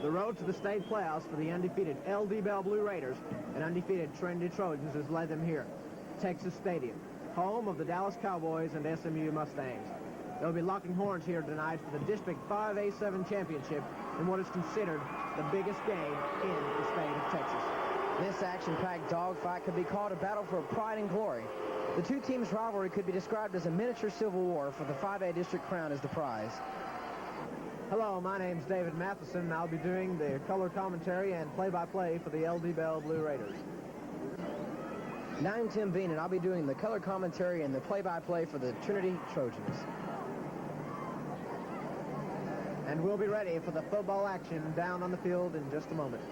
The road to the state playoffs for the undefeated LD Bell Blue Raiders and undefeated Trinity Trojans has led them here, Texas Stadium, home of the Dallas Cowboys and SMU Mustangs. They'll be locking horns here tonight for the District 5A7 Championship in what is considered the biggest game in the state of Texas. This action-packed dogfight could be called a battle for pride and glory. The two teams' rivalry could be described as a miniature civil war, for the 5A district crown is the prize. Hello, my name's David Matheson, and I'll be doing the color commentary and play-by-play for the LD Bell Blue Raiders. And I'm Tim Bean, and I'll be doing the color commentary and the play-by-play for the Trinity Trojans. And we'll be ready for the football action down on the field in just a moment.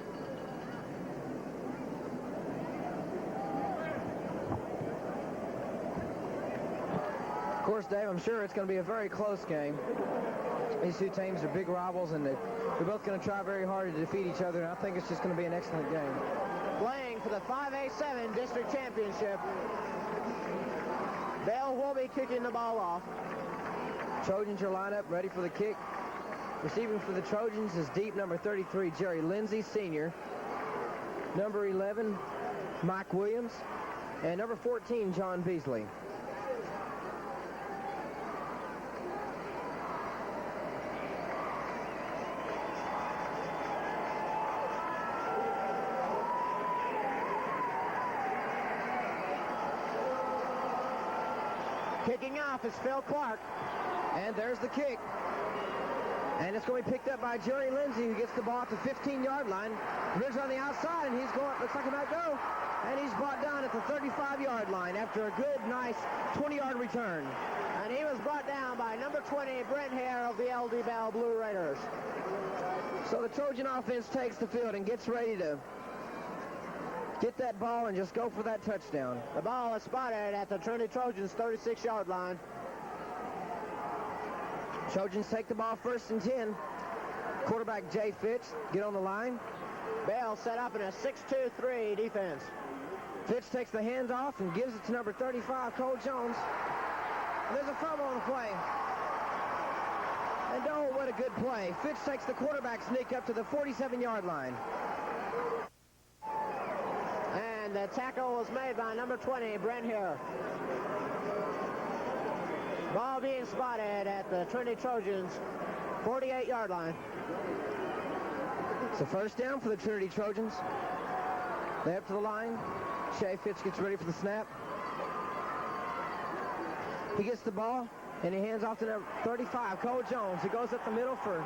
Of course, Dave, I'm sure it's going to be a very close game. These two teams are big rivals, and they're both going to try very hard to defeat each other, and I think it's just going to be an excellent game. Playing for the 5A7 District Championship, Bell will be kicking the ball off. Trojans are lined up, ready for the kick. Receiving for the Trojans is deep number 33, Jerry Lindsay, senior. Number 11, Mike Williams. And number 14, John Beasley. Kicking off is Phil Clark. And there's the kick. And it's going to be picked up by Jerry Lindsay, who gets the ball at the 15-yard line. Ridge on the outside, and he's going, looks like he might go. And he's brought down at the 35-yard line after a good, nice 20-yard return. And he was brought down by number 20, Brent Hare of the LD Bell Blue Raiders. So the Trojan offense takes the field and gets ready to get that ball and just go for that touchdown. The ball is spotted at the Trinity Trojans' 36-yard line. Trojans take the ball first and 10. Quarterback Jay Fitch get on the line. Bell set up in a 6-2-3 defense. Fitch takes the hands off and gives it to number 35, Cole Jones. And there's a fumble on the play. And oh, what a good play. Fitch takes the quarterback sneak up to the 47-yard line. And the tackle was made by number 20, Brent Hare. Ball being spotted at the Trinity Trojans' 48-yard line. It's a first down for the Trinity Trojans. They're up to the line. Shay Fitch gets ready for the snap. He gets the ball, and he hands off to number 35, Cole Jones, who goes up the middle for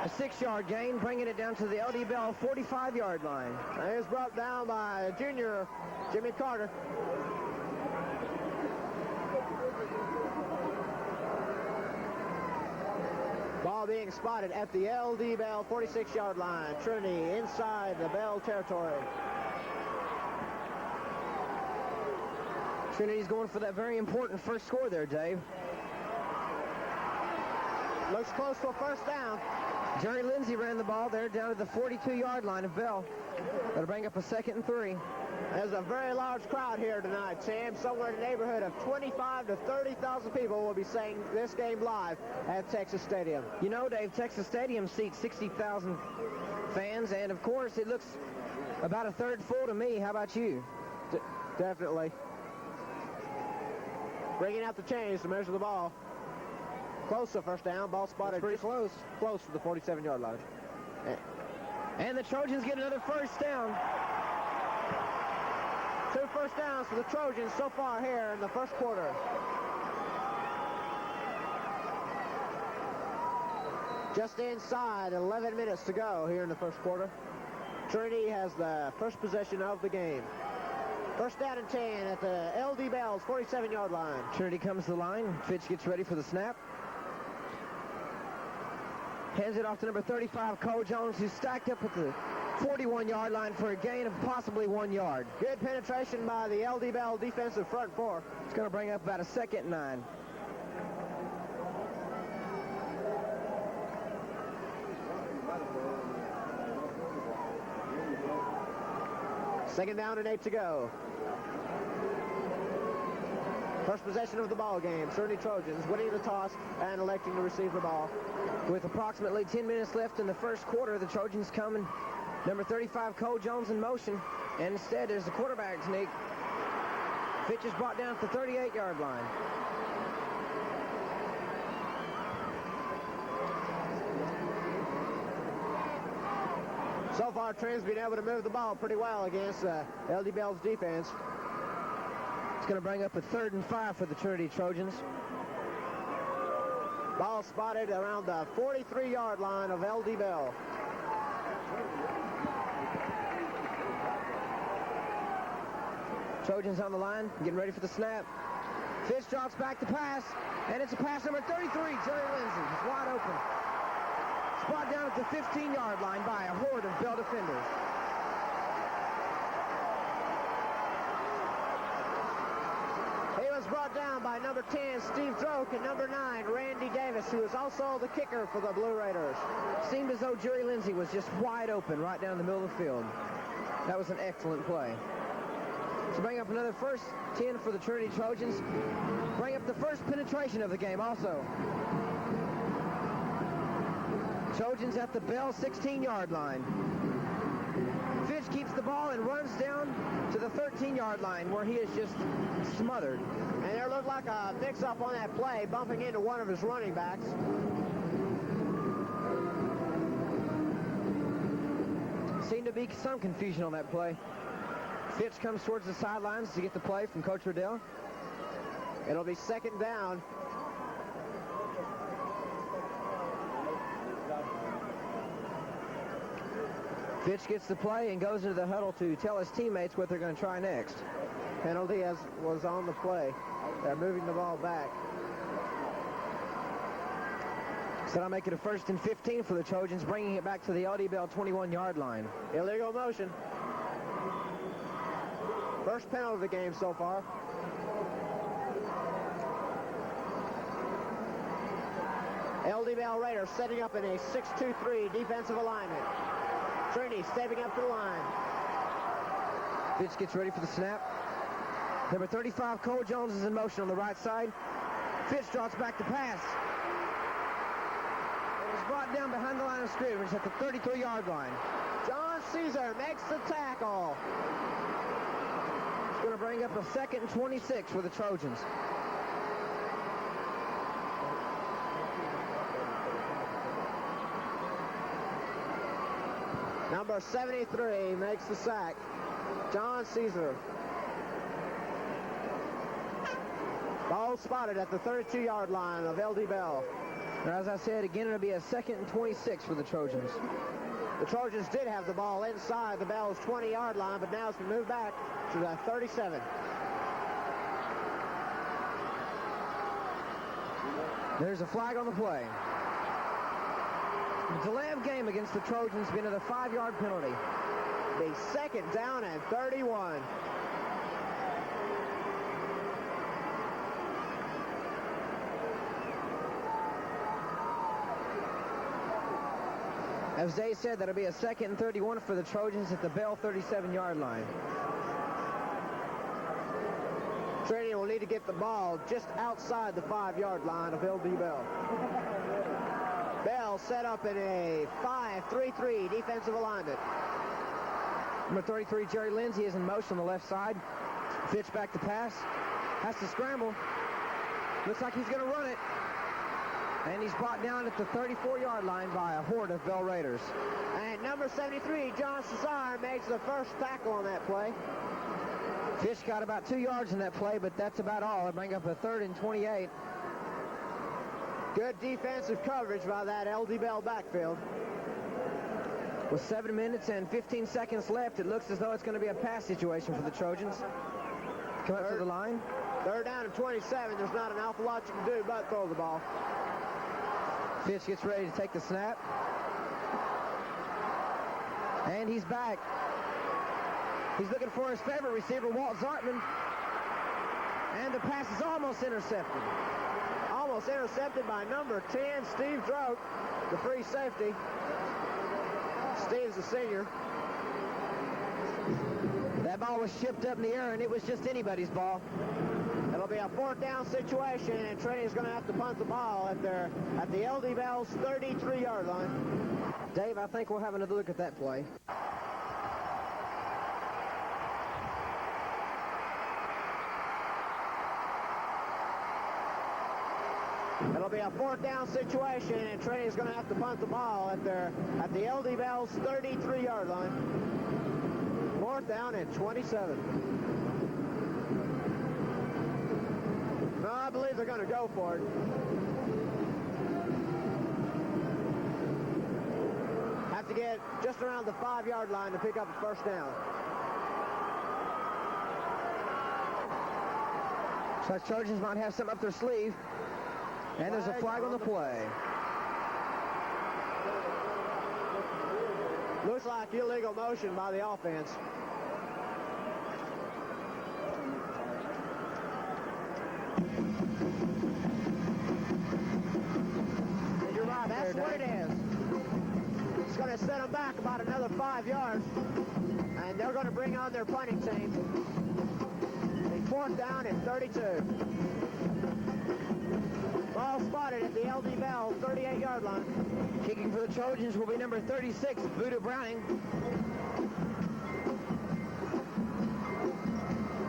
a 6-yard gain, bringing it down to the LD Bell 45-yard line. He was brought down by junior Jimmy Carter. Ball being spotted at the LD Bell 46-yard line. Trinity inside the Bell territory. Trinity's going for that very important first score there, Dave. Looks close to a first down. Jerry Lindsay ran the ball there down to the 42-yard line of Bell. That'll bring up a 2nd and 3. There's a very large crowd here tonight, Sam. Somewhere in the neighborhood of 25 to 30,000 people will be seeing this game live at Texas Stadium. You know, Dave, Texas Stadium seats 60,000 fans, and of course it looks about a third full to me. How about you? Definitely. Bringing out the chains to measure the ball. Close to first down. Ball spotted. That's pretty close. Close to the 47-yard line. And the Trojans get another first down. 2 first downs for the Trojans so far here in the first quarter. Just inside 11 minutes to go here in the first quarter. Trinity has the first possession of the game. First down and 10 at the LD Bell's 47-yard line. Trinity comes to the line. Fitch gets ready for the snap. Hands it off to number 35, Cole Jones, who's stacked up at the 41-yard line for a gain of possibly 1 yard. Good penetration by the LD Bell defensive front four. It's going to bring up about a 2nd and 9. Second down and 8 to go. First possession of the ball game. Trinity Trojans winning the toss and electing to receive the ball. With approximately 10 minutes left in the first quarter, the Trojans coming. Number 35, Cole Jones in motion. And instead, there's the quarterback sneak. Fitch is brought down at the 38-yard line. So far, Trin's been able to move the ball pretty well against LD Bell's defense. It's going to bring up a 3rd and 5 for the Trinity Trojans. Ball spotted around the 43-yard line of LD Bell. Trojans on the line, getting ready for the snap. Fitch drops back to pass, and it's a pass number 33, Jerry Lindsay. He's wide open. Spot down at the 15-yard line by a horde of Bell defenders. He was brought down by number 10, Steve Droke, and number 9, Randy Davis, who is also the kicker for the Blue Raiders. Seemed as though Jerry Lindsay was just wide open right down the middle of the field. That was an excellent play. To bring up another first 10 for the Trinity Trojans. Bring up the first penetration of the game also. Trojans at the Bell 16-yard line. Fitch keeps the ball and runs down to the 13-yard line where he is just smothered. And there looked like a mix-up on that play, bumping into one of his running backs. Seemed to be some confusion on that play. Fitch comes towards the sidelines to get the play from Coach Riddell. It'll be 2nd down. Fitch gets the play and goes into the huddle to tell his teammates what they're going to try next. Penalty was on the play. They're moving the ball back. So that'll make it a 1st and 15 for the Trojans, bringing it back to the LD Bell 21-yard line. Illegal motion. First penalty of the game so far. LD Bell Raiders setting up in a 6-2-3 defensive alignment. Trinity stepping up to the line. Fitch gets ready for the snap. Number 35, Cole Jones, is in motion on the right side. Fitch drops back to pass. It was brought down behind the line of scrimmage at the 33-yard line. John Caesar makes the tackle. It's going to bring up a 2nd and 26 for the Trojans. Number 73 makes the sack. John Caesar. Ball spotted at the 32-yard line of LD Bell. Now, as I said, again, it'll be a 2nd and 26 for the Trojans. The Trojans did have the ball inside the Bell's 20-yard line, but now it's been moved back to the 37. There's a flag on the play. The delay of game against the Trojans being a 5-yard penalty. The 2nd down and 31. As Zay said, that'll be a 2nd and 31 for the Trojans at the Bell 37-yard line. Trinity will need to get the ball just outside the 5-yard line of LD Bell. Bell set up in a 5-3-3 defensive alignment. Number 33, Jerry Lindsay, is in motion on the left side. Fitch back to pass. Has to scramble. Looks like he's going to run it. And he's brought down at the 34-yard line by a horde of Bell Raiders. And number 73, John Cesar, makes the first tackle on that play. Fitch got about 2 yards in that play, but that's about all. It'll bring up a 3rd and 28. Good defensive coverage by that LD Bell backfield. With 7 minutes and 15 seconds left, it looks as though it's going to be a pass situation for the Trojans. Come up to the line. 3rd down and 27. There's not an awful lot you can do but throw the ball. Fitch gets ready to take the snap. And he's back. He's looking for his favorite receiver, Walt Zartman. And the pass is almost intercepted. Almost intercepted by number 10, Steve Droke, the free safety. Steve's a senior. That ball was shipped up in the air, and it was just anybody's ball. It'll be a 4th down situation, and Trinity's going to have to punt the ball at the LD Bell's 33-yard line. Dave, I think we'll have another look at that play. It'll be a 4th down situation, and Trinity's going to have to punt the ball at the LD Bell's 33-yard line. 4th down and 27. No, I believe they're going to go for it. Have to get just around the 5-yard line to pick up a 1st down. So the Trojans might have something up their sleeve. And there's a flag on the play. Looks like illegal motion by the offense. You're right, that's what it is. It's going to set them back about another 5 yards. And they're going to bring on their punting team. A 4th down and 32. Ball spotted at the LD Bell 38-yard line. Kicking for the Trojans will be number 36, Voodoo Browning.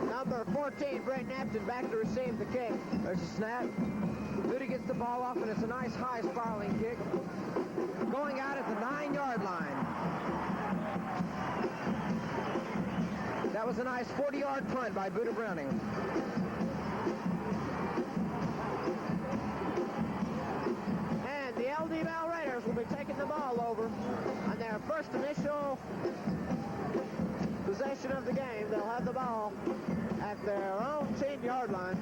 Number 14, Brent Napton, back to receive the kick. There's a snap. Voodoo gets the ball off, and it's a nice high spiraling kick. Going out at the 9-yard line. That was a nice 40-yard punt by Voodoo Browning. And the LD Bell Raiders will be taking the ball over on their first initial possession of the game. They'll have the ball at their own 10-yard line.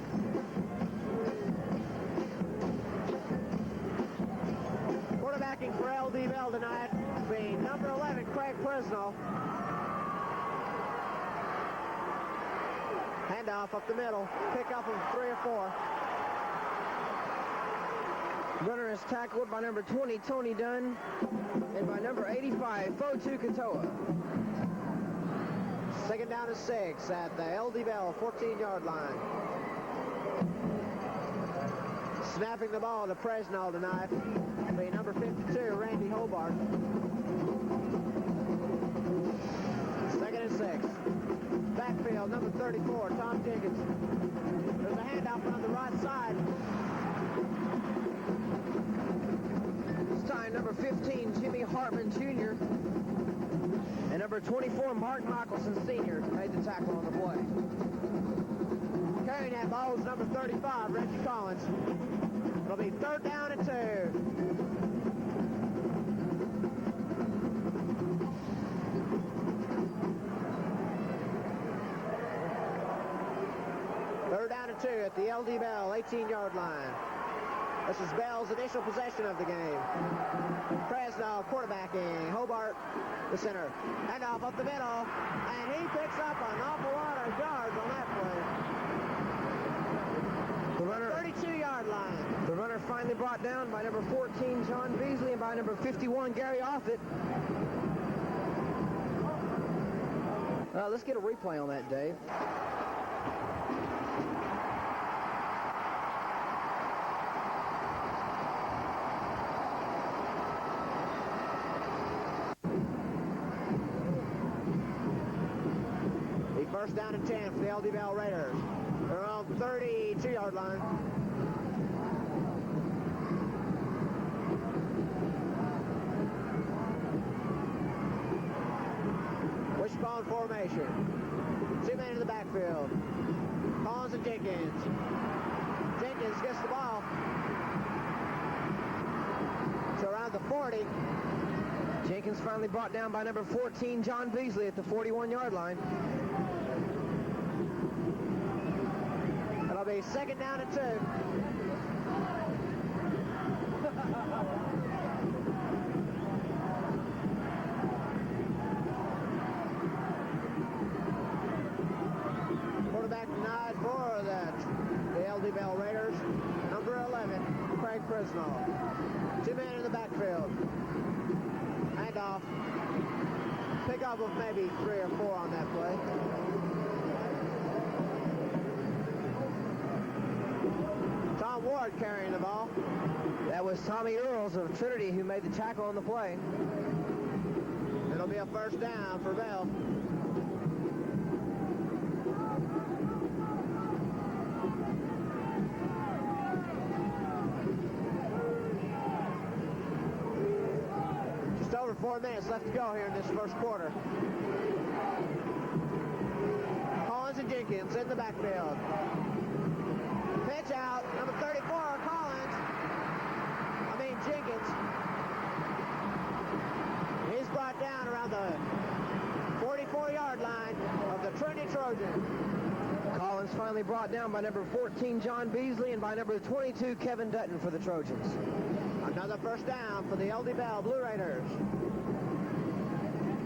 Quarterbacking for LD Bell tonight being number 11, Craig Presnell. Handoff up the middle. Pick up of 3 or 4. Runner is tackled by number 20, Tony Dunn, and by number 85, Fotu Katoa. 2nd down and 6 at the LD Bell 14-yard line. Snapping the ball to Presnell tonight will be number 52, Randy Hobart. 2nd and 6. Backfield, number 34, Tom Jenkins. There's a handoff on the right side. This time, number 15, Jimmy Hartman Jr. And number 24, Mark Michelson Sr. made the tackle on the play. Carrying that ball is number 35, Reggie Collins. It'll be 3rd down and 2. Down and 2 at the LD Bell 18-yard line. This is Bell's initial possession of the game. Presnell quarterbacking. Hobart, the center. Handoff up the middle. And he picks up an awful lot of yards on that play. The runner, 32-yard line. The runner finally brought down by number 14, John Beasley, and by number 51, Gary Offit. Let's get a replay on that, Dave. First down and 10 for the LD Bell Raiders. They're on 32-yard line. Wishbone formation. 2 men in the backfield. Collins and Jenkins. Jenkins gets the ball to around the 40. Jenkins finally brought down by number 14, John Beasley, at the 41-yard line. It'll be 2nd down and 2. Quarterback tonight for the LD Bell Raiders, number 11, Craig Presnell. 2 men in the backfield. Handoff. Pick up of maybe 3 or 4 on that play. carrying the ball. That was Tommy Earls of Trinity who made the tackle on the play. It'll be a first down for Bell. Just over 4 minutes left to go here in this first quarter. Collins and Jenkins in the backfield. Pitch out, number 34, Jenkins. He's brought down around the 44-yard line of the Trinity Trojans. Collins finally brought down by number 14, John Beasley, and by number 22, Kevin Dutton for the Trojans. Another first down for the LD Bell Blue Raiders.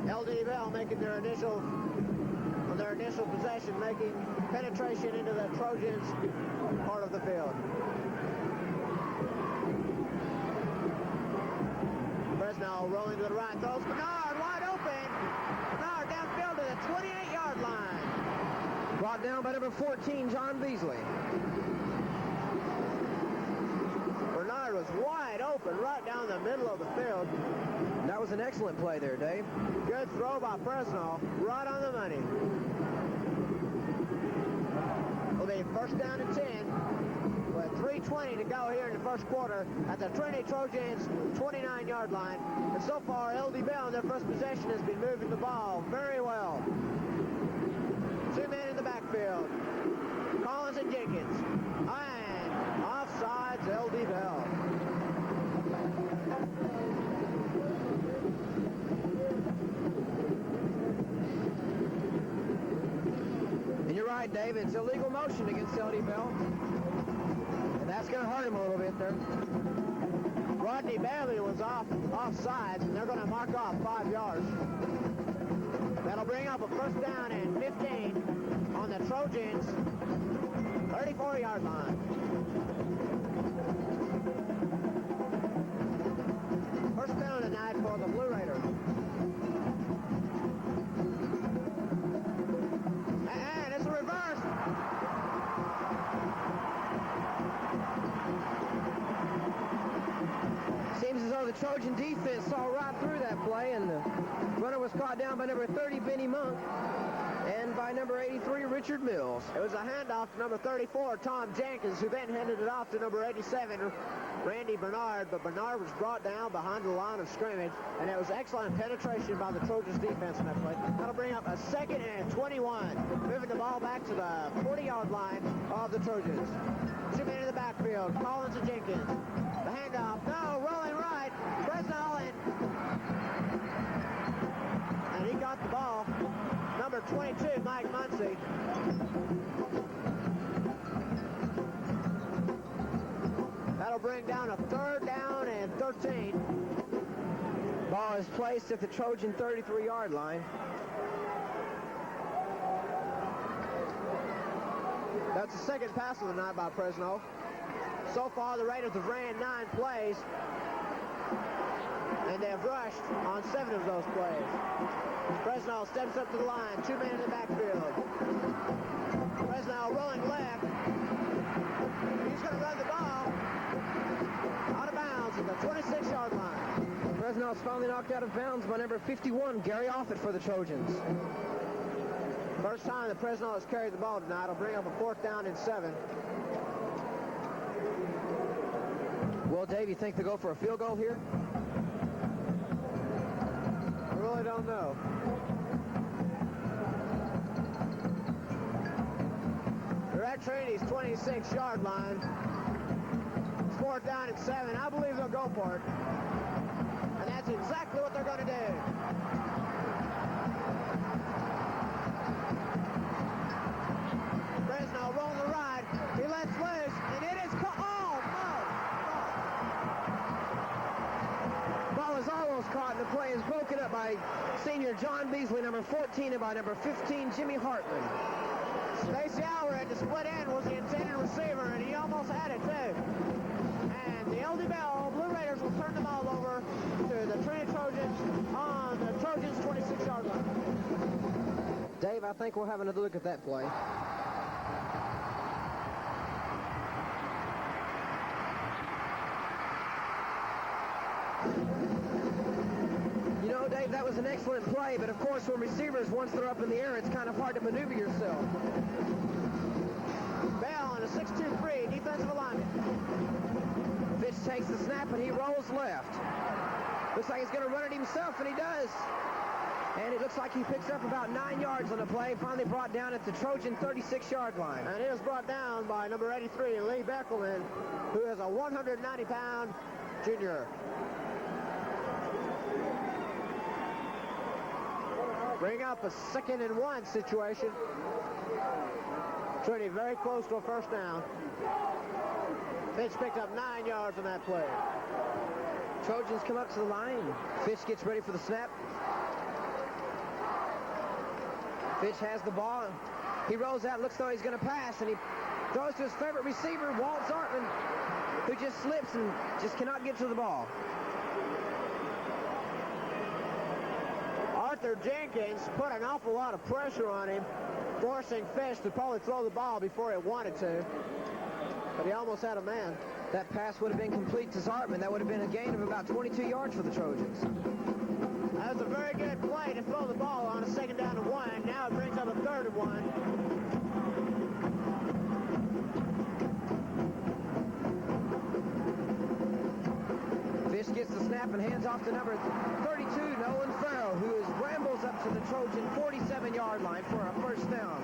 LD Bell making their initial possession, making penetration into the Trojans part of the field. Fresno rolling to the right, throws Bernard wide open. Bernard downfield to the 28-yard line. Brought down by number 14, John Beasley. Bernard was wide open right down the middle of the field. That was an excellent play there, Dave. Good throw by Fresno, right on the money. It'll be first down and 10. With 3:20 to go here in the first quarter at the Trinity Trojans 29-yard line. And so far, LD Bell in their first possession has been moving the ball very well. 2 men in the backfield. Collins and Jenkins. And offsides, LD Bell. And you're right, Dave. It's illegal motion against LD Bell. That's going to hurt him a little bit there. Rodney Bailey was offsides, and they're going to mark off 5 yards. That'll bring up a first down and 15 on the Trojans' 34-yard line. First down tonight for the Blue Raiders. And it's a reverse. Seems as though the Trojan defense saw right through that play, and the runner was caught down by number 30, Benny Monk, and by number 83, Richard Mills. It was a handoff to number 34, Tom Jenkins, who then handed it off to number 87, Randy Bernard, but Bernard was brought down behind the line of scrimmage, and it was excellent penetration by the Trojans defense in that play. That'll bring up a second and 21, moving the ball back to the 40-yard line of the Trojans. 2 men in the backfield, Collins and Jenkins. The handoff, no, rolling right, Fresno, and he got the ball. Number 22, Mike Muncy. That'll bring down a third down and 13. Ball is placed at the Trojan 33-yard line. That's the second pass of the night by Fresno. So far, the Raiders have ran 9 plays, and they have rushed on 7 of those plays. Fresno steps up to the line, 2 men in the backfield. Fresno rolling left. He's going to run the ball out of bounds at the 26-yard line. Fresno is finally knocked out of bounds by number 51, Gary Offit for the Trojans. First time that Fresno has carried the ball tonight. Will bring up a 4th down and 7. Well, Dave, you think they'll go for a field goal here? I really don't know. They're at Trinity's 26-yard line. It's 4th down and 7. I believe they'll go for it. And that's exactly what they're going to do. Fresno rolling the right. He lets loose, and it is caught. Ball is almost caught, and the play is broken up by senior John Beasley, number 14, and by number 15, Jimmy Hartman. Stacey Alward at the split end was the intended receiver, and he almost had it, too. And the LD Bell Blue Raiders will turn the ball over to the Trinity Trojans on the Trojans' 26-yard line. Dave, I think we'll have another look at that play. No, Dave, that was an excellent play, but of course when receivers, once they're up in the air, it's kind of hard to maneuver yourself. Bell on a 6'2" free defensive alignment. Fitch takes the snap and he rolls left. Looks like he's going to run it himself, and he does. And it looks like he picks up about 9 yards on the play, finally brought down at the Trojan 36-yard line. And he was brought down by number 83, Lee Beckelman, who is a 190-pound junior. Bring up a 2nd and 1 situation. Trinity very close to a first down. Fitch picked up 9 yards on that play. Trojans come up to the line. Fitch gets ready for the snap. Fitch has the ball. He rolls out, looks though he's going to pass, and he throws to his favorite receiver, Walt Zartman, who just slips and just cannot get to the ball. Arthur Jenkins put an awful lot of pressure on him, forcing Fitch to probably throw the ball before he wanted to. But he almost had a man. That pass would have been complete to Zartman. That would have been a gain of about 22 yards for the Trojans. That was a very good play to throw the ball on a 2nd down and 1. Now it brings up a 3rd and 1. Fish gets the snap and hands off to number 32, Nolan Farrell, who rambles up to the Trojan 47-yard line for a first down.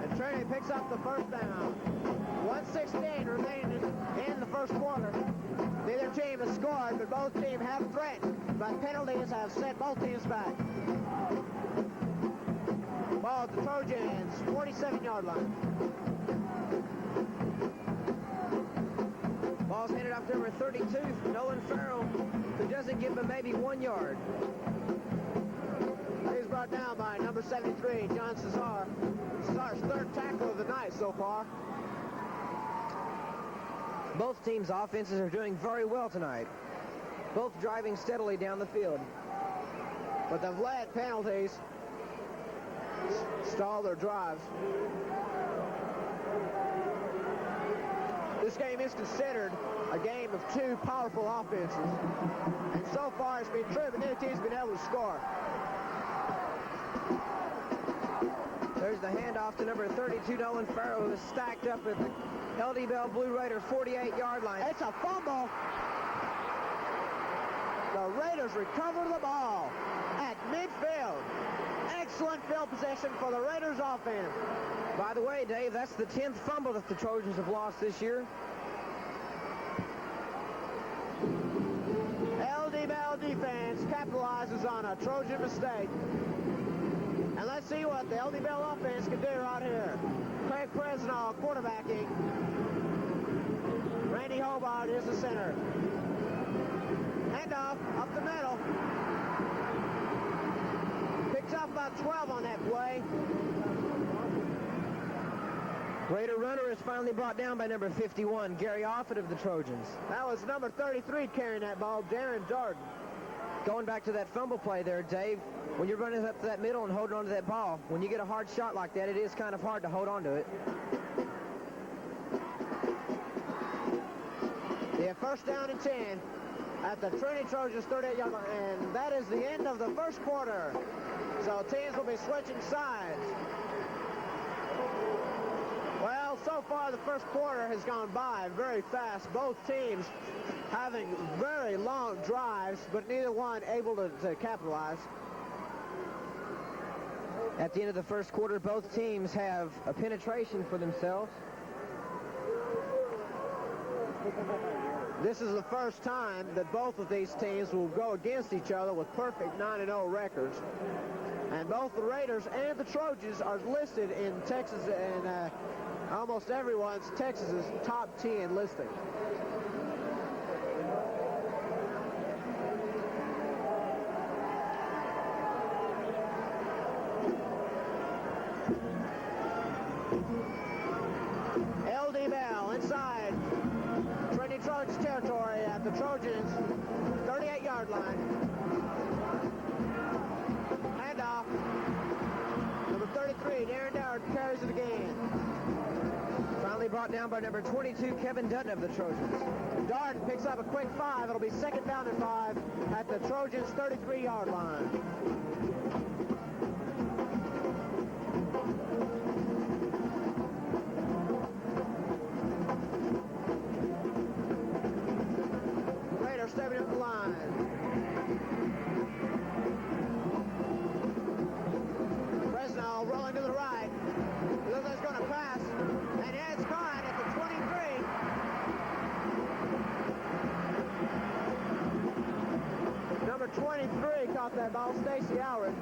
And Trinity picks up the first down. 1:16 remaining in the first quarter. Neither team has scored, but both teams have threatened. But penalties have set both teams back. Ball at the Trojans' 47-yard line. Ball's handed off to number 32, Nolan Farrell, who doesn't give him maybe 1 yard. He's brought down by number 73, John Cesar. Cesar's 3rd tackle of the night so far. Both teams' offenses are doing very well tonight. Both driving steadily down the field. But they've let penalties stall their drives. This game is considered a game of 2 powerful offenses. And so far it's been true, but neither team's been able to score. There's the handoff to number 32, Nolan Farrell, who is stacked up at the LD Bell Blue Raiders 48-yard line. It's a fumble. The Raiders recover the ball at midfield. Excellent field position for the Raiders offense. By the way, Dave, that's the 10th fumble that the Trojans have lost this year. LD Bell defense capitalizes on a Trojan mistake. And let's see what the LD Bell offense can do right here. Craig Presnall quarterbacking. Randy Hobart is the center. Handoff up the middle. Picks up about 12 on that play. Raider runner is finally brought down by number 51, Gary Offit of the Trojans. That was number 33 carrying that ball, Darren Jordan. Going back to that fumble play there, Dave, when you're running up to that middle and holding on to that ball, when you get a hard shot like that, it is kind of hard to hold on to it. Yeah, first down and 10 at the Trinity Trojans 38-yard line, and that is the end of the first quarter. So teams will be switching sides. Well, so far the first quarter has gone by very fast. Both teams having very long drives, but neither one able to capitalize. At the end of the first quarter, both teams have a penetration for themselves. This is the first time that both of these teams will go against each other with perfect 9-0 records. And both the Raiders and the Trojans are listed in Texas and almost everyone's Texas's top 10 listing. LD Bell inside Trinity Trojans territory at the Trojans 38-yard line. Handoff. Number 33, Darren Dowd carries it again. Finally brought brought down by number 22, Kevin Dutton of the Trojans. Darden picks up a quick 5. It'll be second down and 5 at the Trojans' 33-yard line. Raiders stepping up the line. Fresno rolling to the right. Looks like it's going to pass. And it's caught at the 23. Number 23 caught that ball, Stacy Allred.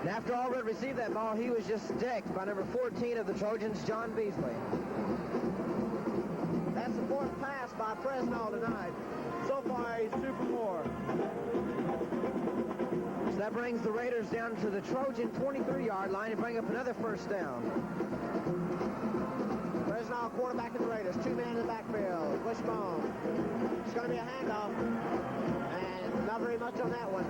And after Allred received that ball, he was just decked by number 14 of the Trojans, John Beasley. That's the 4th pass by Fresno tonight. So far, he's 2 for 4. So that brings the Raiders down to the Trojan 23-yard line and bring up another first down. Fresno quarterback of the Raiders. 2 men in the backfield. Wishbone. It's going to be a handoff. And not very much on that one.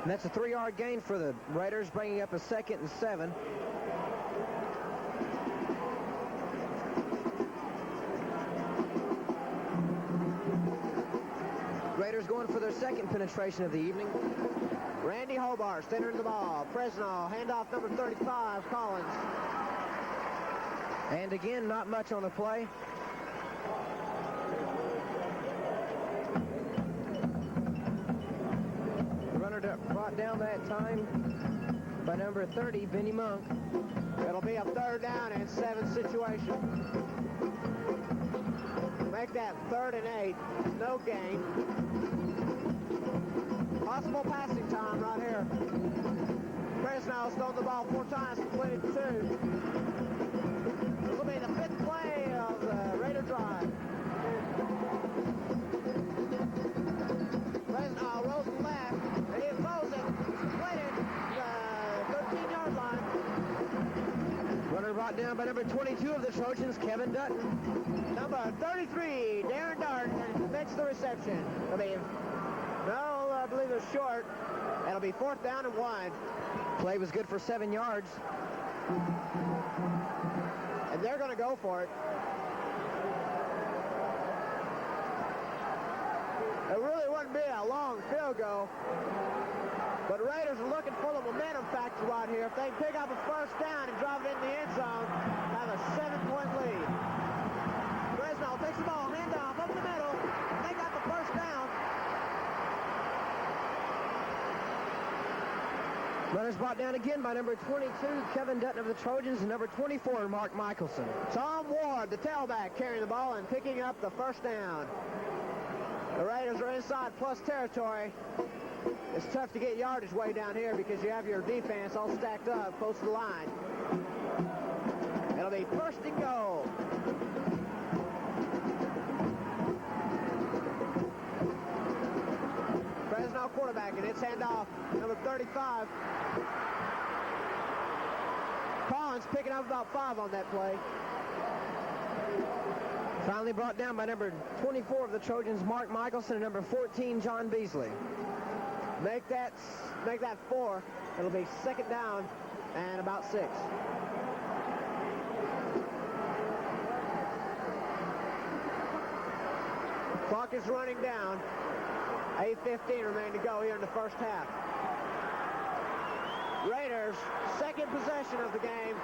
And that's a 3-yard gain for the Raiders, bringing up a 2nd and 7. Raiders going for their 2nd penetration of the evening. Randy Hobart centering the ball. Fresno, handoff number 35, Collins. And again, not much on the play. Brought down that time by number 30, Benny Monk. It'll be a 3rd down and 7 situation. Make that 3rd and 8. No gain. Possible passing time right here. Fresno's thrown the ball 4 times, completed 2. This will be the 5th play of the Raider drive. Fresno rolls left. He throws it. Completed the 13-yard line. Runner brought down by number 22 of the Trojans, Kevin Dutton. Number 33, Darren Darden, makes the reception. I believe it's short. It'll be 4th down and 1. Play was good for 7 yards. And they're going to go for it. It really wouldn't be a long field goal. But the Raiders are looking for the momentum factor right here. If they can pick up a 1st down and drive it in the end zone, have a 7-point lead. Fresno takes the ball, handoff up the middle. They got the 1st down. Runners brought down again by number 22, Kevin Dutton of the Trojans, and number 24, Mark Michelson. Tom Ward, the tailback, carrying the ball and picking up the 1st down. The Raiders are inside plus territory. It's tough to get yardage way down here because you have your defense all stacked up close to the line. It'll be 1st and goal. Fresno quarterback, and it's handoff, number 35. Collins picking up about 5 on that play. Finally brought down by number 24 of the Trojans, Mark Michelson, and number 14, John Beasley. Make that 4. It'll be 2nd down and about 6. Clock is running down. 8:15 remain to go here in the 1st half. Raiders, 2nd possession of the game.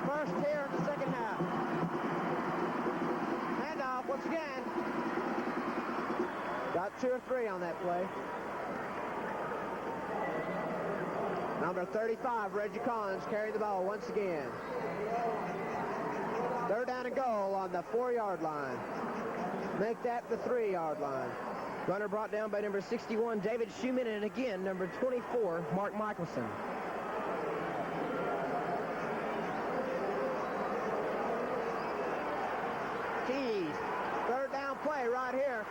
1st here in the 2nd half. Handoff once again. Got 2 or 3 on that play. Number 35, Reggie Collins, carrying the ball once again. 3rd down and goal on the 4-yard line. Make that the 3-yard line. Runner brought down by number 61, David Schumann, and again, number 24, Mark Michelson. Keys, 3rd down play right here.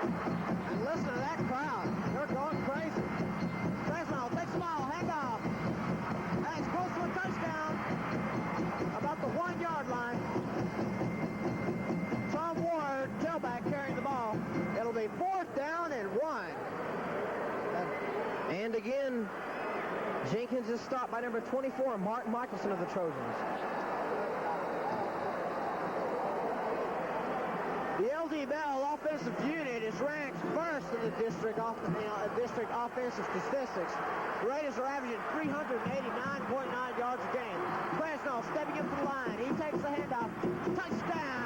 And listen to that crowd. They're going crazy. Fresno takes the ball, handoff. And it's close to a touchdown. About the 1-yard line. Watkins is stopped by number 24, Mark Michelson of the Trojans. The LD Bell offensive unit is ranked first in the district offensive statistics. The Raiders are averaging 389.9 yards a game. Fresno stepping up to the line. He takes the handoff. Touchdown!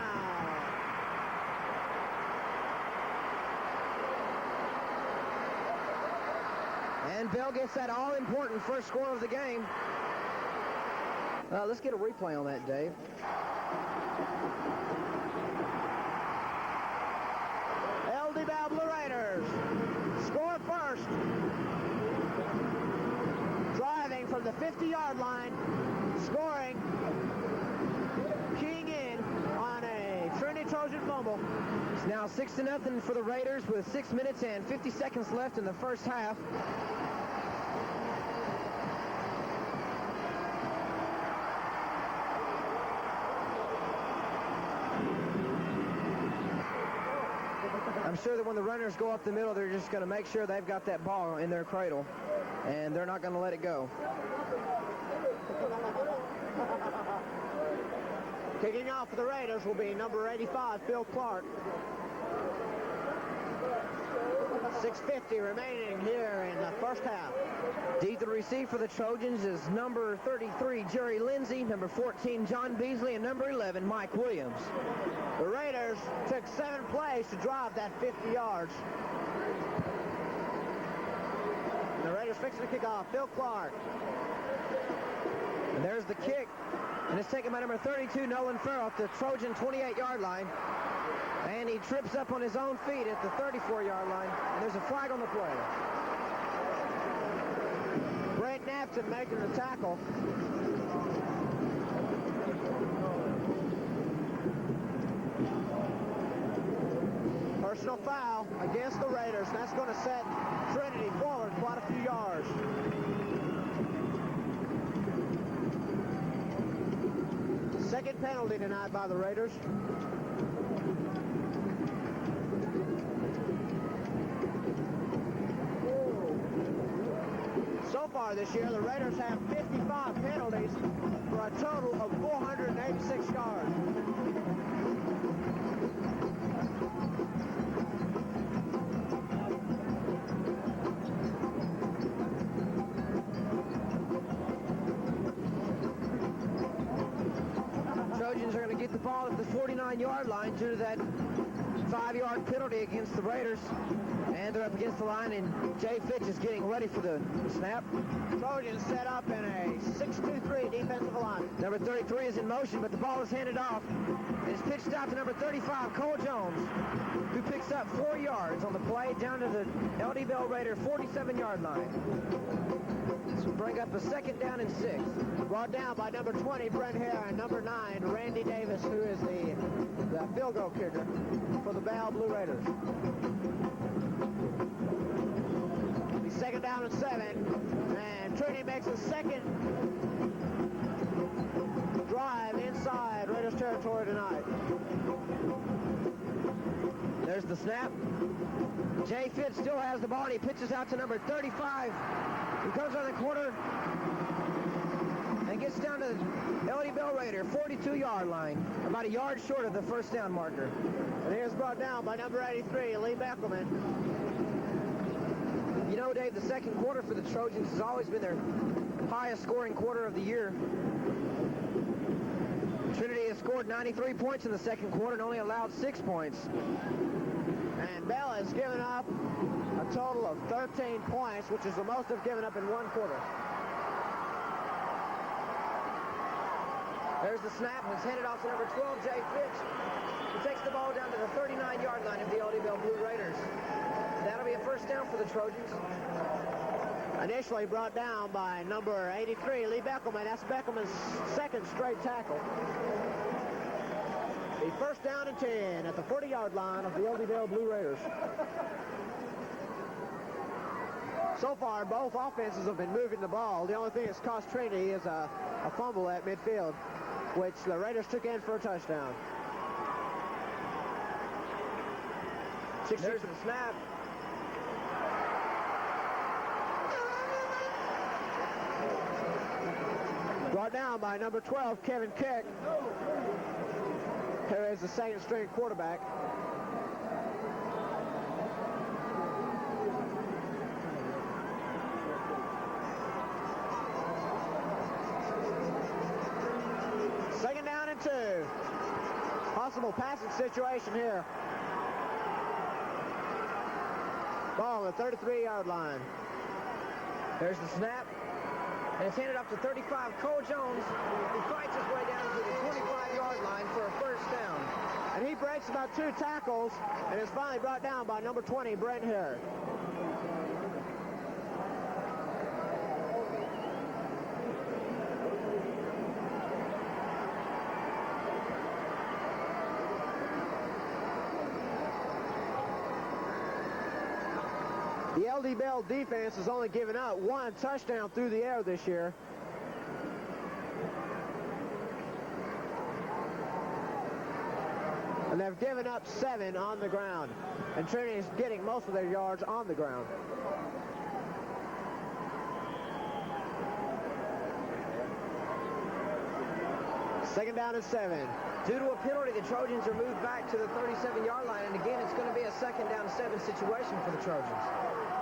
And Bell gets that all-important first score of the game. Let's get a replay on that, Dave. LD Bell Blue Raiders score first. Driving from the 50-yard line, scoring, keying in on a Trinity Trojan fumble. It's now 6-0 for the Raiders with 6 minutes and 50 seconds left in the first half. I'm sure that when the runners go up the middle, they're just going to make sure they've got that ball in their cradle, and they're not going to let it go. Kicking off for the Raiders will be number 85, Phil Clark. 6:50 remaining here in the first half. Deep to receive for the Trojans is number 33, Jerry Lindsay, number 14, John Beasley, and number 11, Mike Williams. The Raiders took 7 plays to drive that 50 yards. The Raiders fixing to kick off. Phil Clark. And there's the kick. And it's taken by number 32, Nolan Farrell, at the Trojan 28-yard line. And he trips up on his own feet at the 34-yard line. And there's a flag on the play. Brent Napton making the tackle. Personal foul against the Raiders. That's going to set Trinity forward quite a few yards. Second penalty denied by the Raiders. So far this year, the Raiders have 55 penalties for a total of 486 yards. Trojans are going to get the ball at the 49-yard line due to that 5-yard penalty against the Raiders. And they're up against the line, and Jay Fitch is getting ready for the snap. Trojans set up in a 6-2-3 defensive line. Number 33 is in motion, but the ball is handed off. It's pitched out to number 35, Cole Jones, who picks up 4 yards on the play down to the LD Bell Raider 47-yard line. This will bring up a second down and 6. Brought down by number 20, Brent Hare, and number 9, Randy Davis, who is the field goal kicker for the Bell Blue Raiders. Second down and 7, and Trinity makes a second drive inside Raiders territory tonight. There's the snap. Jay Fitz still has the ball, and he pitches out to number 35. He comes on the corner and gets down to the LD Bell Raider 42-yard line, about a yard short of the first down marker. And here's brought down by number 83, Lee Beckelman. You know, Dave, the second quarter for the Trojans has always been their highest scoring quarter of the year. Trinity has scored 93 points in the second quarter and only allowed 6 points. And Bell has given up a total of 13 points, which is the most they've given up in one quarter. There's the snap. It's handed off to number 12, Jay Fitch. He takes the ball down to the 39-yard line of the LD Bell Blue Raiders. That'll be a first down for the Trojans. Initially brought down by number 83, Lee Beckelman. That's Beckelman's second straight tackle. The first down and 10 at the 40-yard line of the LD Bell Blue Raiders. So far, both offenses have been moving the ball. The only thing that's cost Trinity is a fumble at midfield, which the Raiders took in for a touchdown. There's the snap. brought down by number 12, Kevin Keck, who is the second string quarterback. Second down and 2. Possible passing situation here. Ball on the 33-yard line. There's the snap. And it's handed off to 35, Cole Jones, who fights his way down to the 25-yard line for a first down. And he breaks about 2 tackles and is finally brought down by number 20, Brent Hare. The LD Bell defense has only given up 1 touchdown through the air this year. And they've given up 7 on the ground. And Trinity is getting most of their yards on the ground. Second down and 7. Due to a penalty, the Trojans are moved back to the 37-yard line. And again, it's going to be a second down and 7 situation for the Trojans.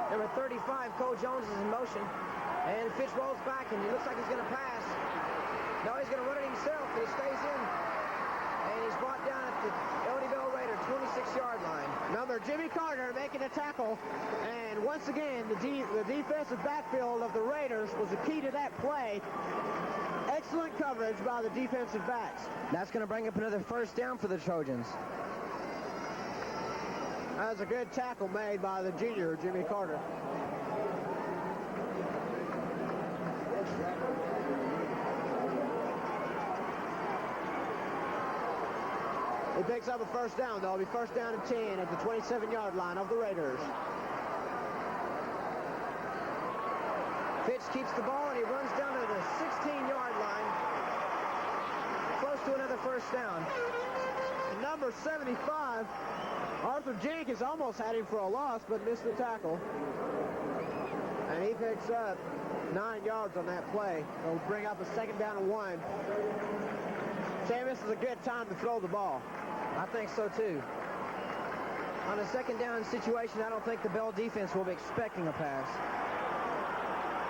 Number 35, Cole Jones is in motion. And Fitch rolls back, and he looks like he's going to pass. No, he's going to run it himself, but he stays in. And he's brought down at the LD Bell Raider 26-yard line. Number Jimmy Carter making a tackle. And once again, the defensive backfield of the Raiders was the key to that play. Excellent coverage by the defensive backs. That's going to bring up another first down for the Trojans. That was a good tackle made by the junior, Jimmy Carter. He picks up a first down, though. It'll be first down and 10 at the 27-yard line of the Raiders. Fitch keeps the ball, and he runs down to the 16-yard line. Close to another first down. And number 75, Arthur Jenkins almost had him for a loss, but missed the tackle. And he picks up 9 yards on that play. It'll bring up a second down and 1. Sam, this is a good time to throw the ball. I think so, too. On a second down situation, I don't think the Bell defense will be expecting a pass.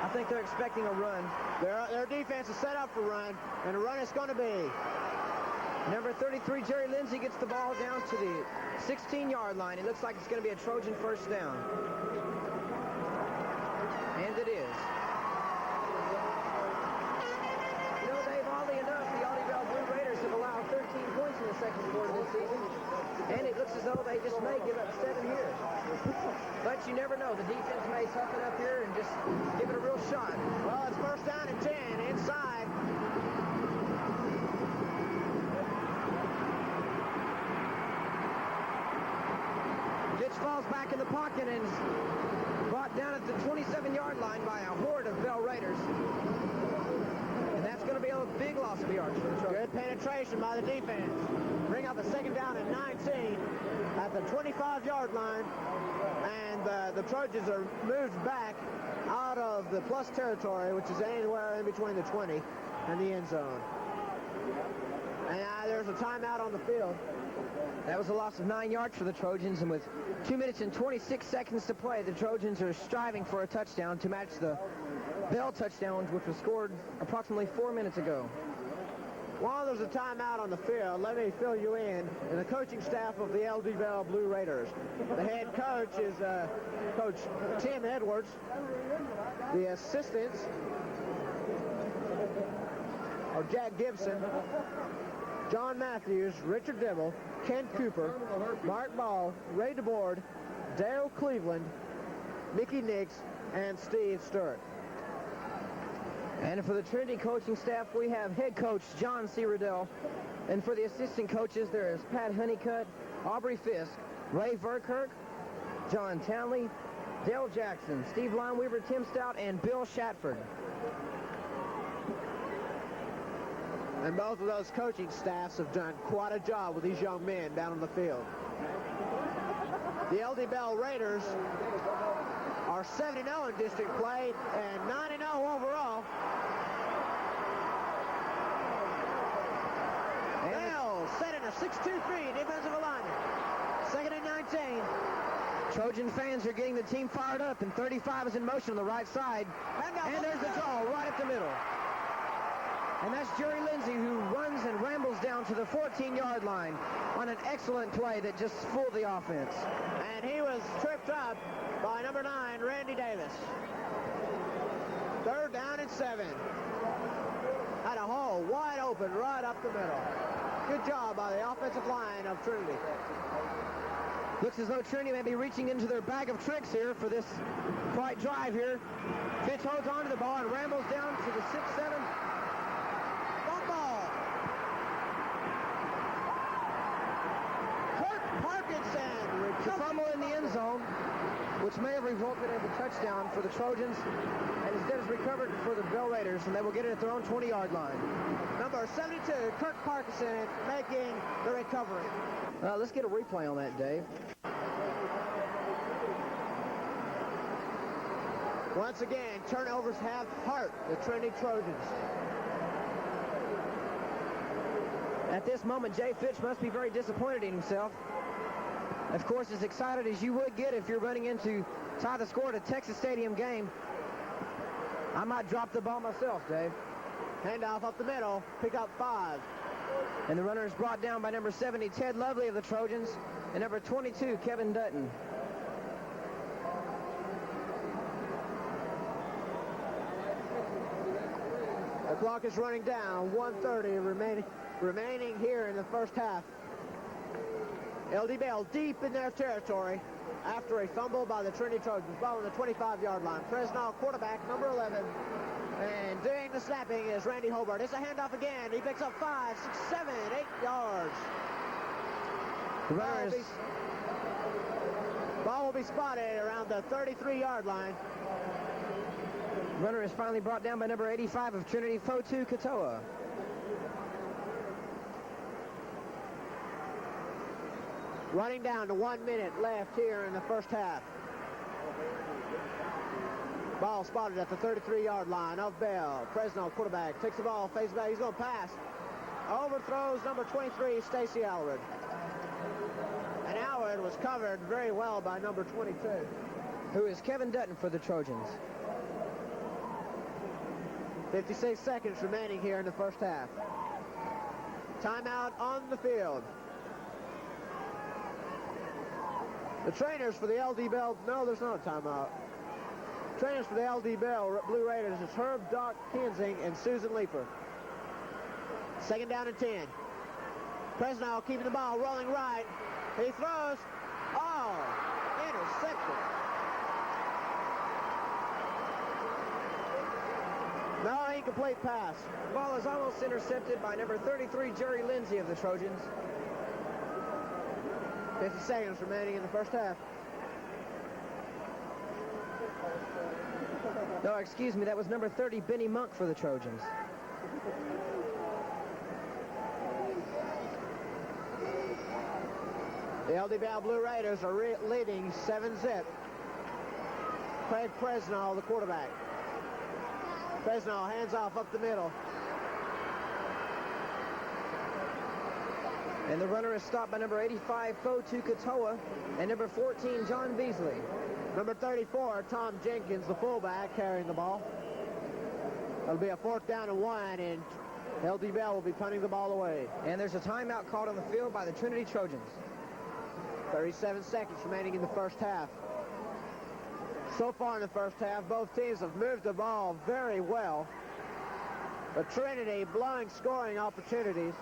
I think they're expecting a run. Their defense is set up for run, and a run it's going to be. Number 33, Jerry Lindsay, gets the ball down to the 16-yard line. It looks like it's going to be a Trojan first down. And it is. You know, Dave, oddly enough, the Bell Blue Raiders have allowed 13 points in the second quarter this season. And it looks as though they just may give up 7 here. But you never know. The defense may toughen up here and just give it a real shot. Well, it's first down and 10 inside. Fitch falls back in the pocket and is brought down at the 27-yard line by a horde of Bell Raiders. And that's going to be a big loss of yards for the Trojans. Good penetration by the defense. Bring up a second down and 19 at the 25-yard line. And the Trojans are moved back out of the plus territory, which is anywhere in between the 20 and the end zone. And there's a timeout on the field. That was a loss of 9 yards for the Trojans, and with 2 minutes and 26 seconds to play, the Trojans are striving for a touchdown to match the Bell touchdowns, which was scored approximately 4 minutes ago. While there's a timeout on the field, let me fill you in the coaching staff of the LD Bell Blue Raiders. The head coach is Coach Tim Edwards. The assistants are Jack Gibson, John Matthews, Richard Dibble, Ken Cooper, Mark Ball, Ray DeBoard, Dale Cleveland, Mickey Nix, and Steve Stewart. And for the Trinity coaching staff, we have head coach John C. Riddell. And for the assistant coaches, there is Pat Honeycutt, Aubrey Fisk, Ray Verkirk, John Townley, Dale Jackson, Steve Lineweaver, Tim Stout, and Bill Shatford. And both of those coaching staffs have done quite a job with these young men down on the field. The LD Bell Raiders are 7-0 in district play and 9-0 overall. 6'2", defensive alignment. 2nd and 19. Trojan fans are getting the team fired up, and 35 is in motion on the right side. And there's the draw right up the middle. And that's Jerry Lindsay, who runs and rambles down to the 14-yard line on an excellent play that just fooled the offense. And he was tripped up by number 9, Randy Davis. 3rd down and 7. Had a hole wide open right up the middle. Good job by the offensive line of Trinity. Looks as though Trinity may be reaching into their bag of tricks here for this quiet drive here. Fitch holds on to the ball and rambles down to the 6-7. Ball. Kurt Parkinson. The fumble in the end zone, which may have resulted in a touchdown for the Trojans, and instead is recovered for the Bell Raiders, and they will get it at their own 20-yard line. Number 72, Kurt Parkinson, making the recovery. Let's get a replay on that, Dave. Once again, turnovers have hurt the Trinity Trojans. At this moment, Jay Fitch must be very disappointed in himself. Of course, as excited as you would get if you're running in to tie the score at a Texas Stadium game. I might drop the ball myself, Dave. Handoff up the middle, pick up 5. And the runner is brought down by number 70, Ted Lovely of the Trojans, and number 22, Kevin Dutton. The clock is running down, 1:30 remaining here in the first half. LD Bell deep in their territory after a fumble by the Trinity Trojans. Ball on the 25-yard line. Fresnel quarterback, number 11. And doing the snapping is Randy Hobart. It's a handoff again. He picks up 5, 6, 7, 8 yards. Ball will be spotted around the 33-yard line. Runner is finally brought down by number 85 of Trinity, Fotu Katoa. Running down to 1 minute left here in the first half. Ball spotted at the 33-yard line of Bell. Fresno quarterback takes the ball, faces back. He's going to pass. Overthrows number 23, Stacy Allred. And Allred was covered very well by number 22. Who is Kevin Dutton for the Trojans. 56 seconds remaining here in the first half. Timeout on the field. The trainers for the LD Bell, no, there's not a timeout. Trainers for the LD Bell Blue Raiders is Herb Doc Kinsing and Susan Leeper. 2nd down and 10. Fresno keeping the ball rolling right. He throws. Oh, intercepted. No, incomplete pass. The ball is almost intercepted by number 33, Jerry Lindsay of the Trojans. 50 seconds remaining in the first half. No, excuse me, that was number 30, Benny Monk for the Trojans. The LD Bell Blue Raiders are leading 7-zip. Craig Fresno, the quarterback. Fresno hands off up the middle. And the runner is stopped by number 85, Fotu Katoa, and number 14, John Beasley. Number 34, Tom Jenkins, the fullback, carrying the ball. It'll be a 4th down and 1, and LD Bell will be punting the ball away. And there's a timeout called on the field by the Trinity Trojans. 37 seconds remaining in the first half. So far in the first half, both teams have moved the ball very well. But Trinity blowing scoring opportunities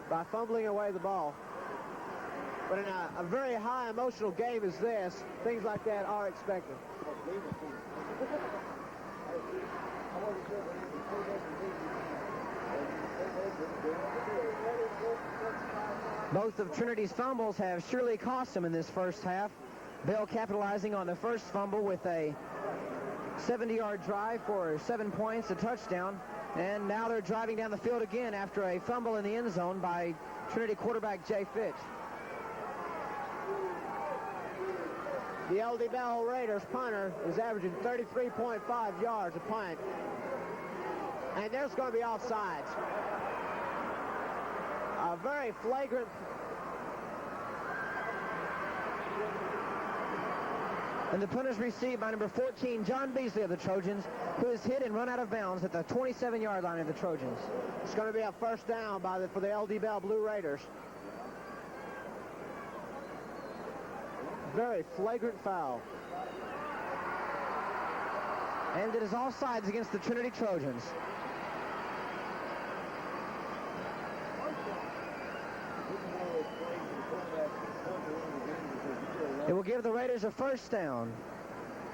by fumbling away the ball. But in a very high emotional game as this, things like that are expected. Both of Trinity's fumbles have surely cost them in this first half. Bell capitalizing on the first fumble with a 70-yard drive for 7 points, a touchdown. And now they're driving down the field again after a fumble in the end zone by Trinity quarterback Jay Fitch. The LD Bell Raiders punter is averaging 33.5 yards a punt. And there's going to be offsides. A very flagrant. And the punt is received by number 14, John Beasley of the Trojans, who is hit and run out of bounds at the 27-yard line of the Trojans. It's going to be a first down for the LD Bell Blue Raiders. Very flagrant foul. And it is offsides against the Trinity Trojans. It will give the Raiders a first down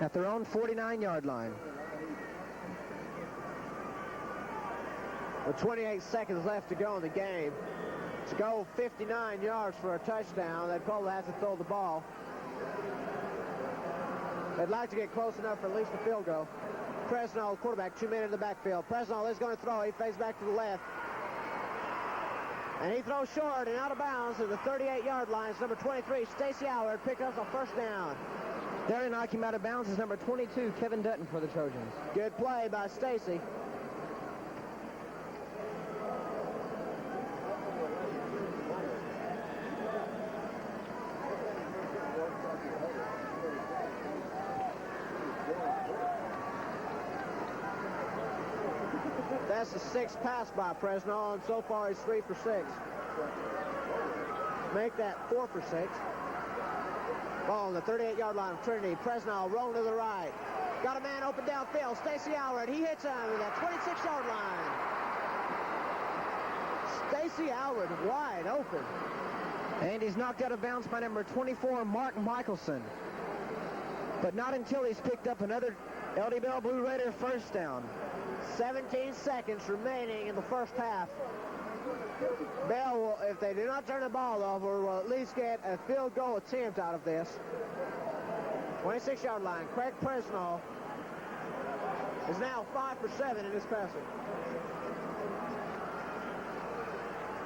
at their own 49-yard line. With 28 seconds left to go in the game. To go 59 yards for a touchdown, they'd probably have to throw the ball. They'd like to get close enough for at least a field goal. Presnell, quarterback, 2 men in the backfield. Presnell is going to throw. He fades back to the left. And he throws short and out of bounds at the 38-yard line. It's number 23, Stacy Howard, picked up a first down. There to knock him out of bounds is number 22, Kevin Dutton for the Trojans. Good play by Stacy. That's the 6th pass by Presnell, and so far he's 3 for 6. Make that 4 for 6. Ball on the 38-yard line of Trinity. Presnell rolling to the right. Got a man open downfield. Stacy Howard, he hits him at that 26-yard line. Stacy Howard wide open. And he's knocked out of bounds by number 24, Mark Michelson. But not until he's picked up another LD Bell Blue Raider first down. 17 seconds remaining in the first half. Bell will, if they do not turn the ball over, will at least get a field goal attempt out of this. 26-yard line. Craig Presnell is now 5 for 7 in this passing.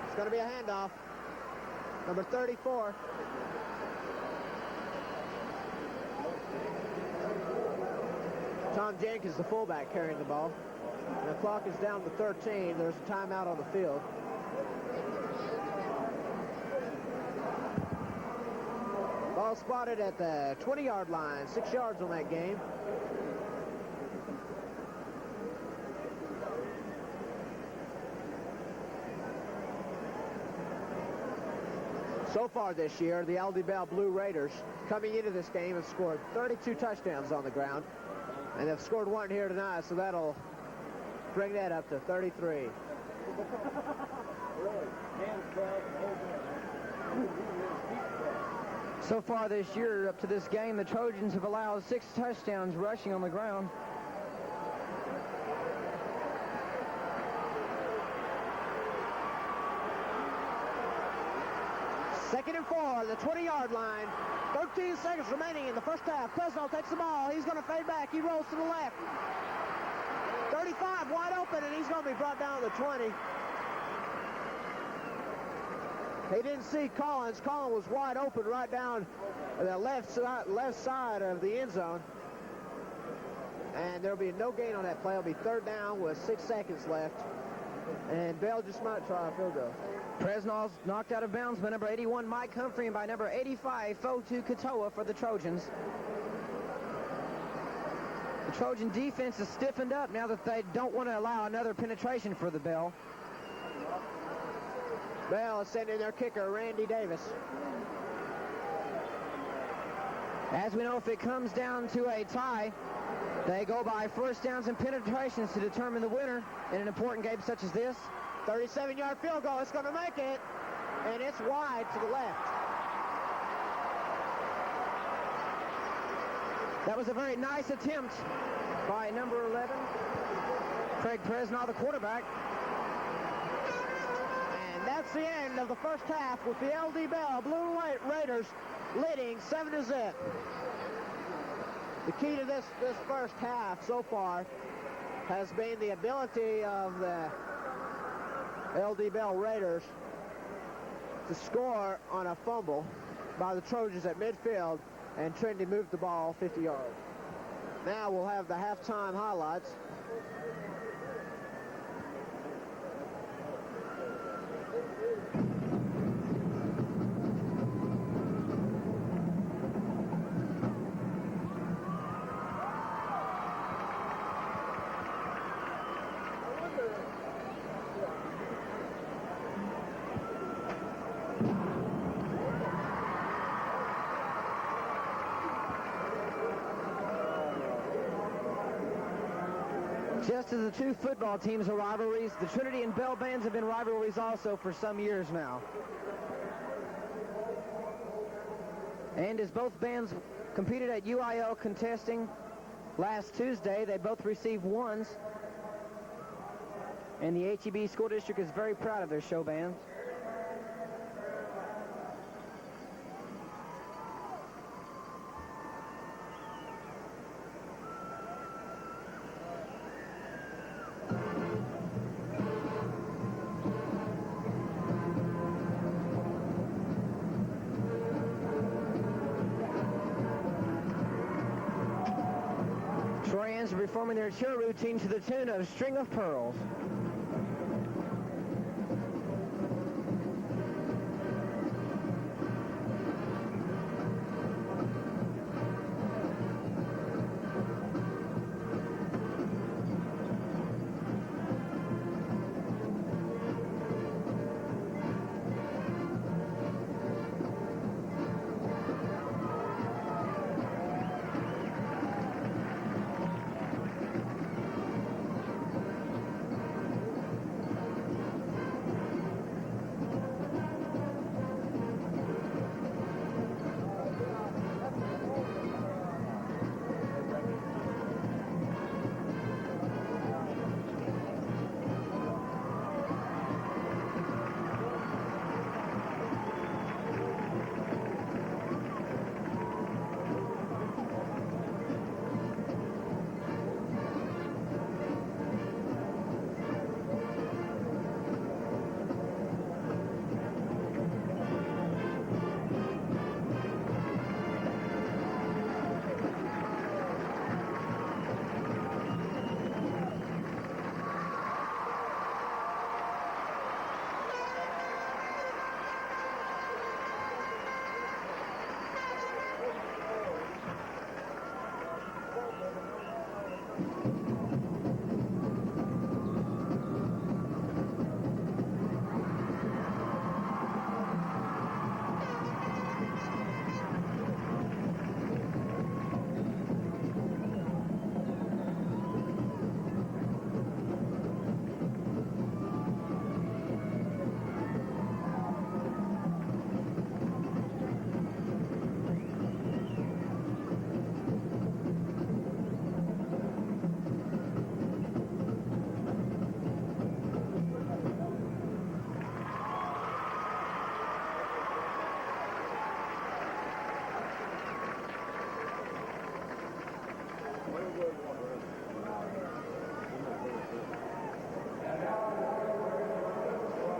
It's going to be a handoff. Number 34. Tom Jenkins, the fullback, carrying the ball. And the clock is down to 13. There's a timeout on the field. Ball spotted at the 20-yard line. 6 yards on that game. So far this year, the LD Bell Blue Raiders, coming into this game, have scored 32 touchdowns on the ground. And they've scored one here tonight, so that'll bring that up to 33. So far this year, up to this game, the Trojans have allowed 6 touchdowns rushing on the ground. Second and 4, the 20-yard line. 13 seconds remaining in the first half. Presnell takes the ball. He's going to fade back. He rolls to the left. 35 wide open, and he's going to be brought down to the 20. He didn't see Collins. Collins was wide open right down the left side of the end zone. And there'll be no gain on that play. It'll be third down with 6 seconds left. And Bell just might try a field goal. Presnell's knocked out of bounds by number 81, Mike Humphrey, and by number 85, Fotu Katoa for the Trojans. The Trojan defense is stiffened up now that they don't want to allow another penetration for the Bell. Bell is sending their kicker, Randy Davis. As we know, if it comes down to a tie, they go by first downs and penetrations to determine the winner in an important game such as this. 37-yard field goal. It's going to make it, and it's wide to the left. That was a very nice attempt by number 11, Craig Presnell, the quarterback. And that's the end of the first half with the LD Bell Blue Raiders leading 7-0. The key to this first half so far has been the ability of the LD Bell Raiders to score on a fumble by the Trojans at midfield, and Trinity moved the ball 50 yards. Now we'll have the halftime highlights. Just as the two football teams are rivalries, the Trinity and Bell bands have been rivalries also for some years now. And as both bands competed at UIL contesting last Tuesday, they both received ones. And the HEB School District is very proud of their show bands. Troyans are performing their cheer routine to the tune of String of Pearls.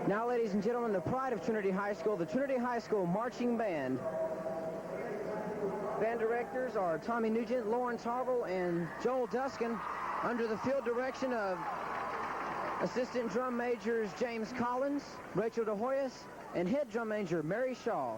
Now, ladies and gentlemen, the pride of Trinity High School, the Trinity High School Marching Band. Band directors are Tommy Nugent, Lawrence Harville, and Joel Duskin, under the field direction of assistant drum majors James Collins, Rachel DeHoyas, and head drum major Mary Shaw.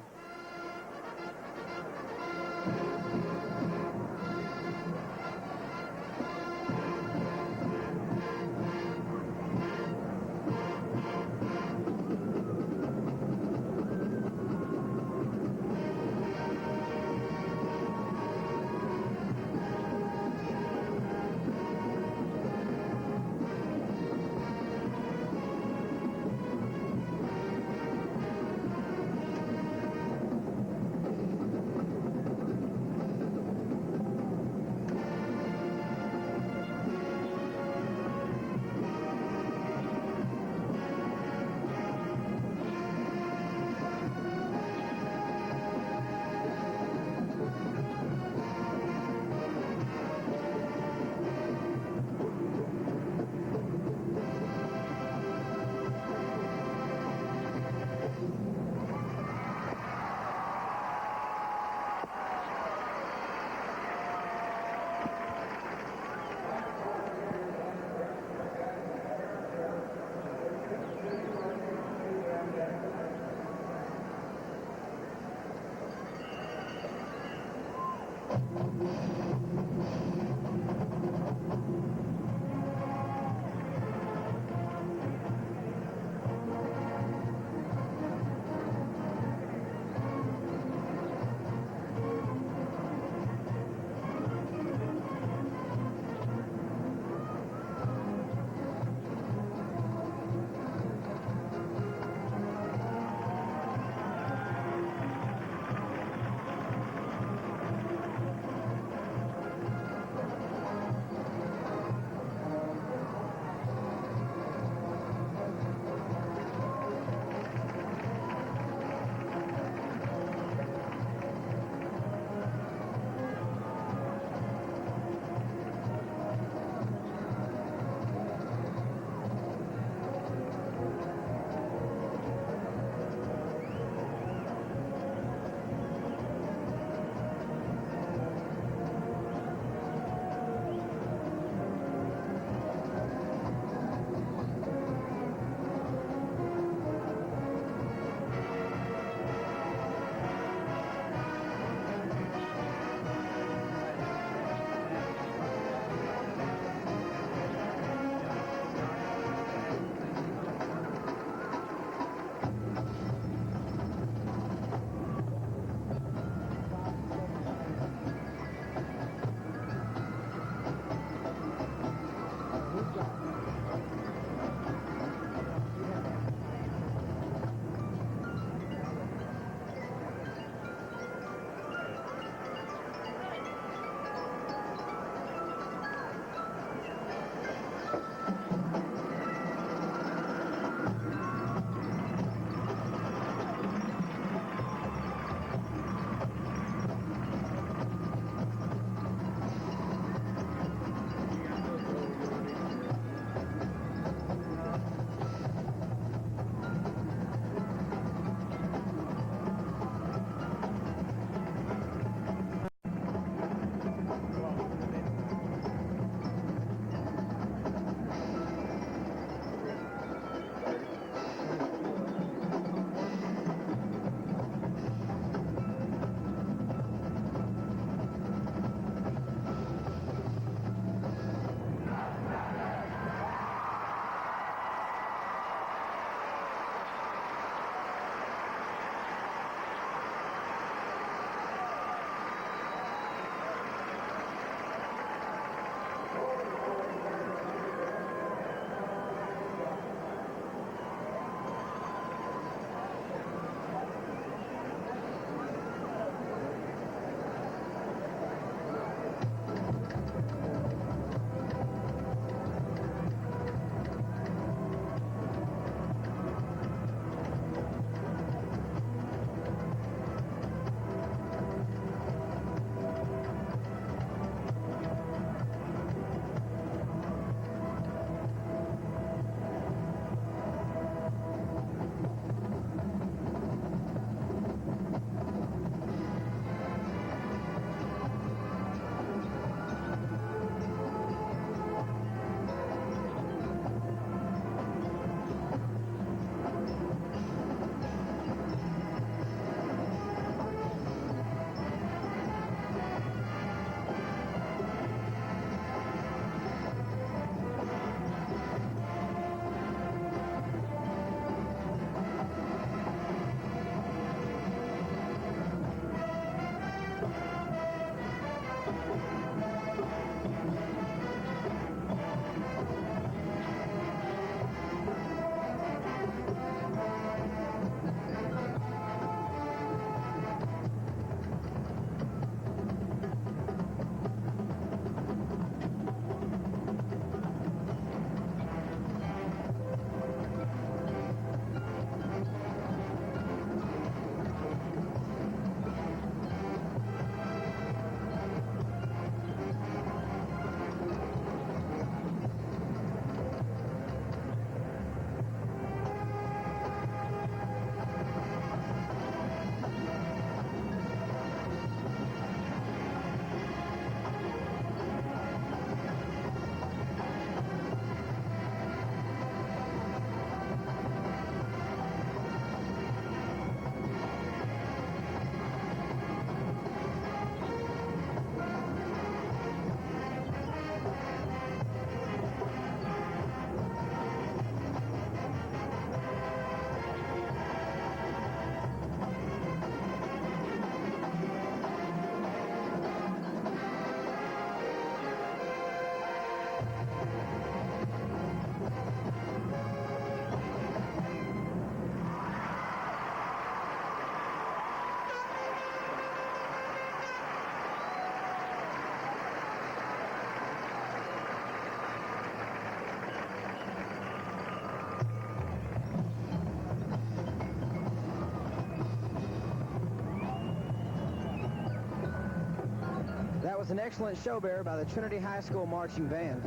was an excellent show bearer by the Trinity High School Marching Band.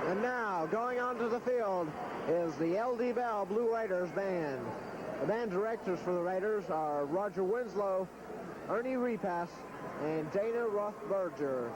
And now, going onto the field is the LD Bell Blue Raiders band. The band directors for the Raiders are Roger Winslow, Ernie Repass, and Dana Rothberger.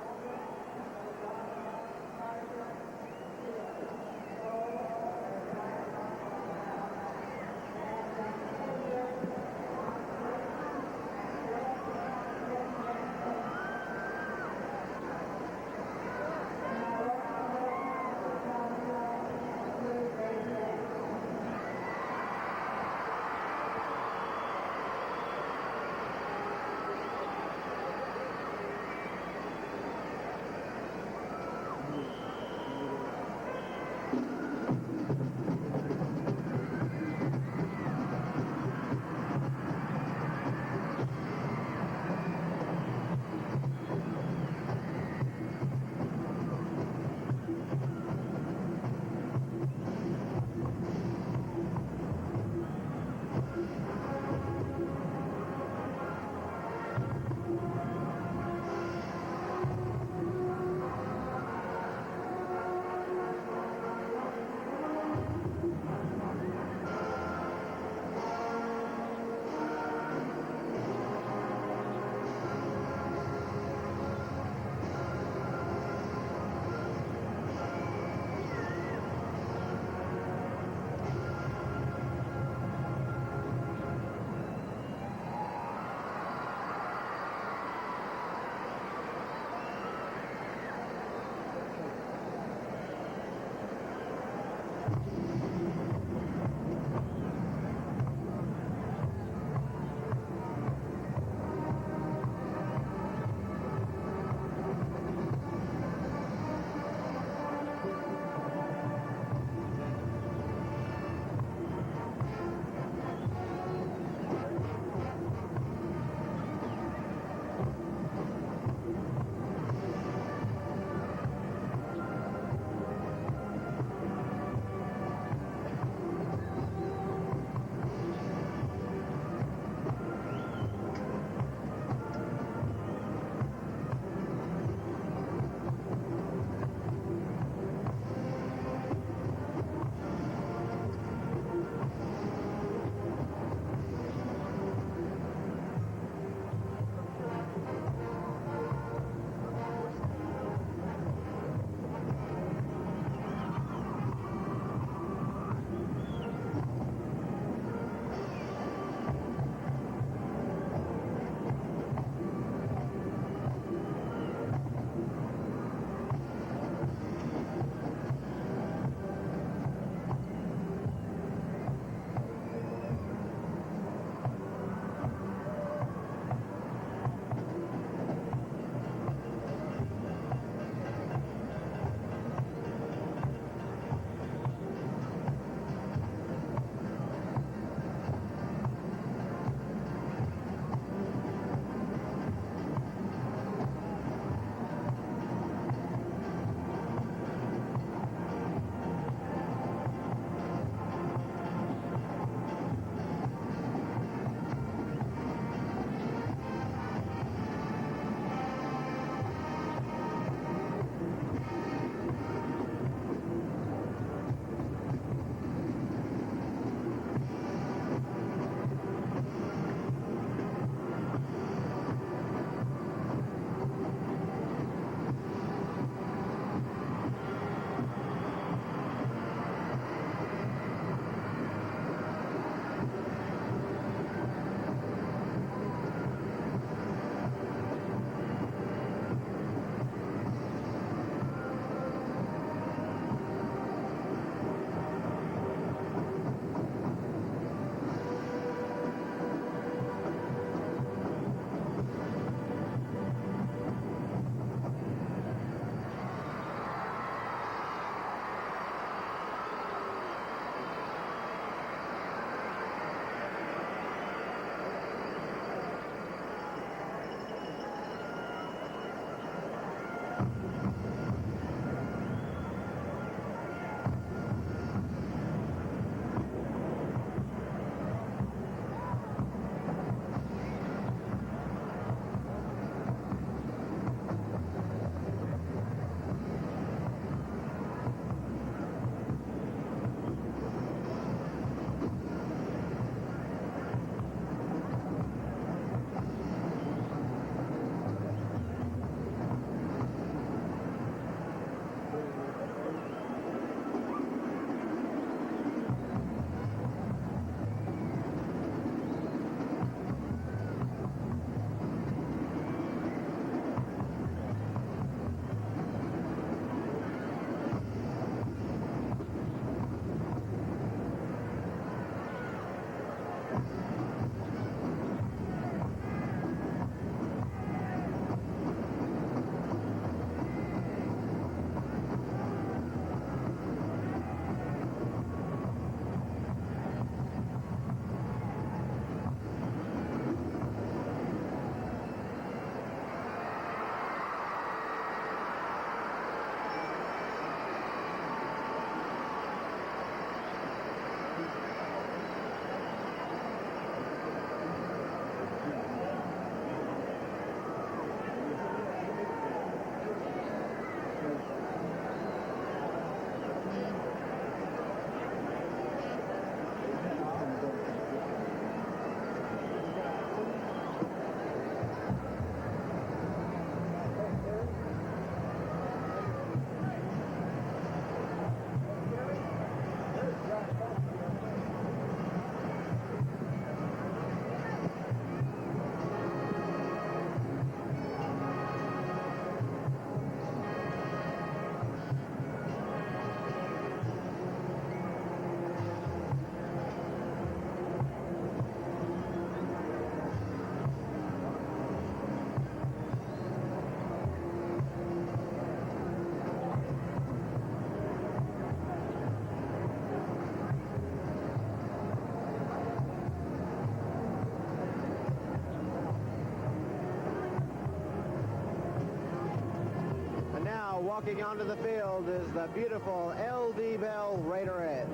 walking onto the field is the beautiful LD Bell Raiderettes.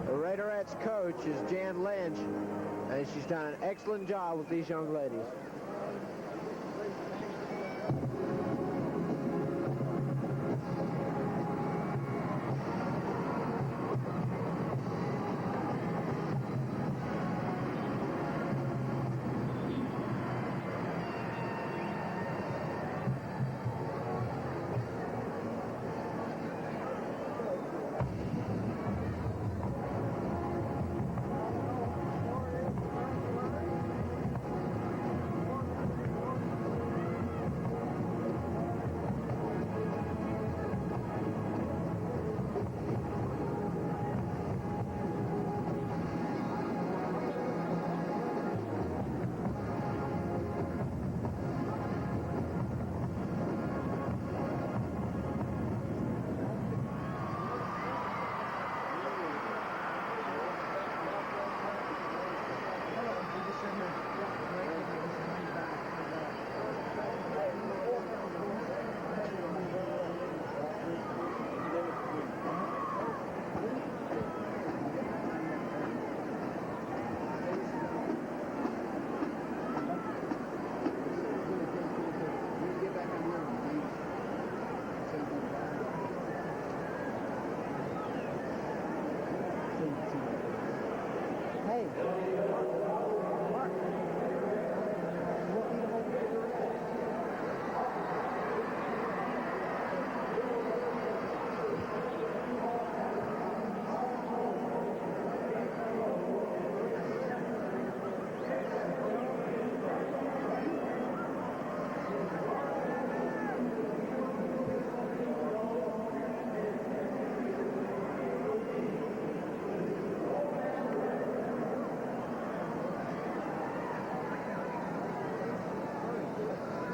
The Raiderettes coach is Jan Lynch, and she's done an excellent job with these young ladies.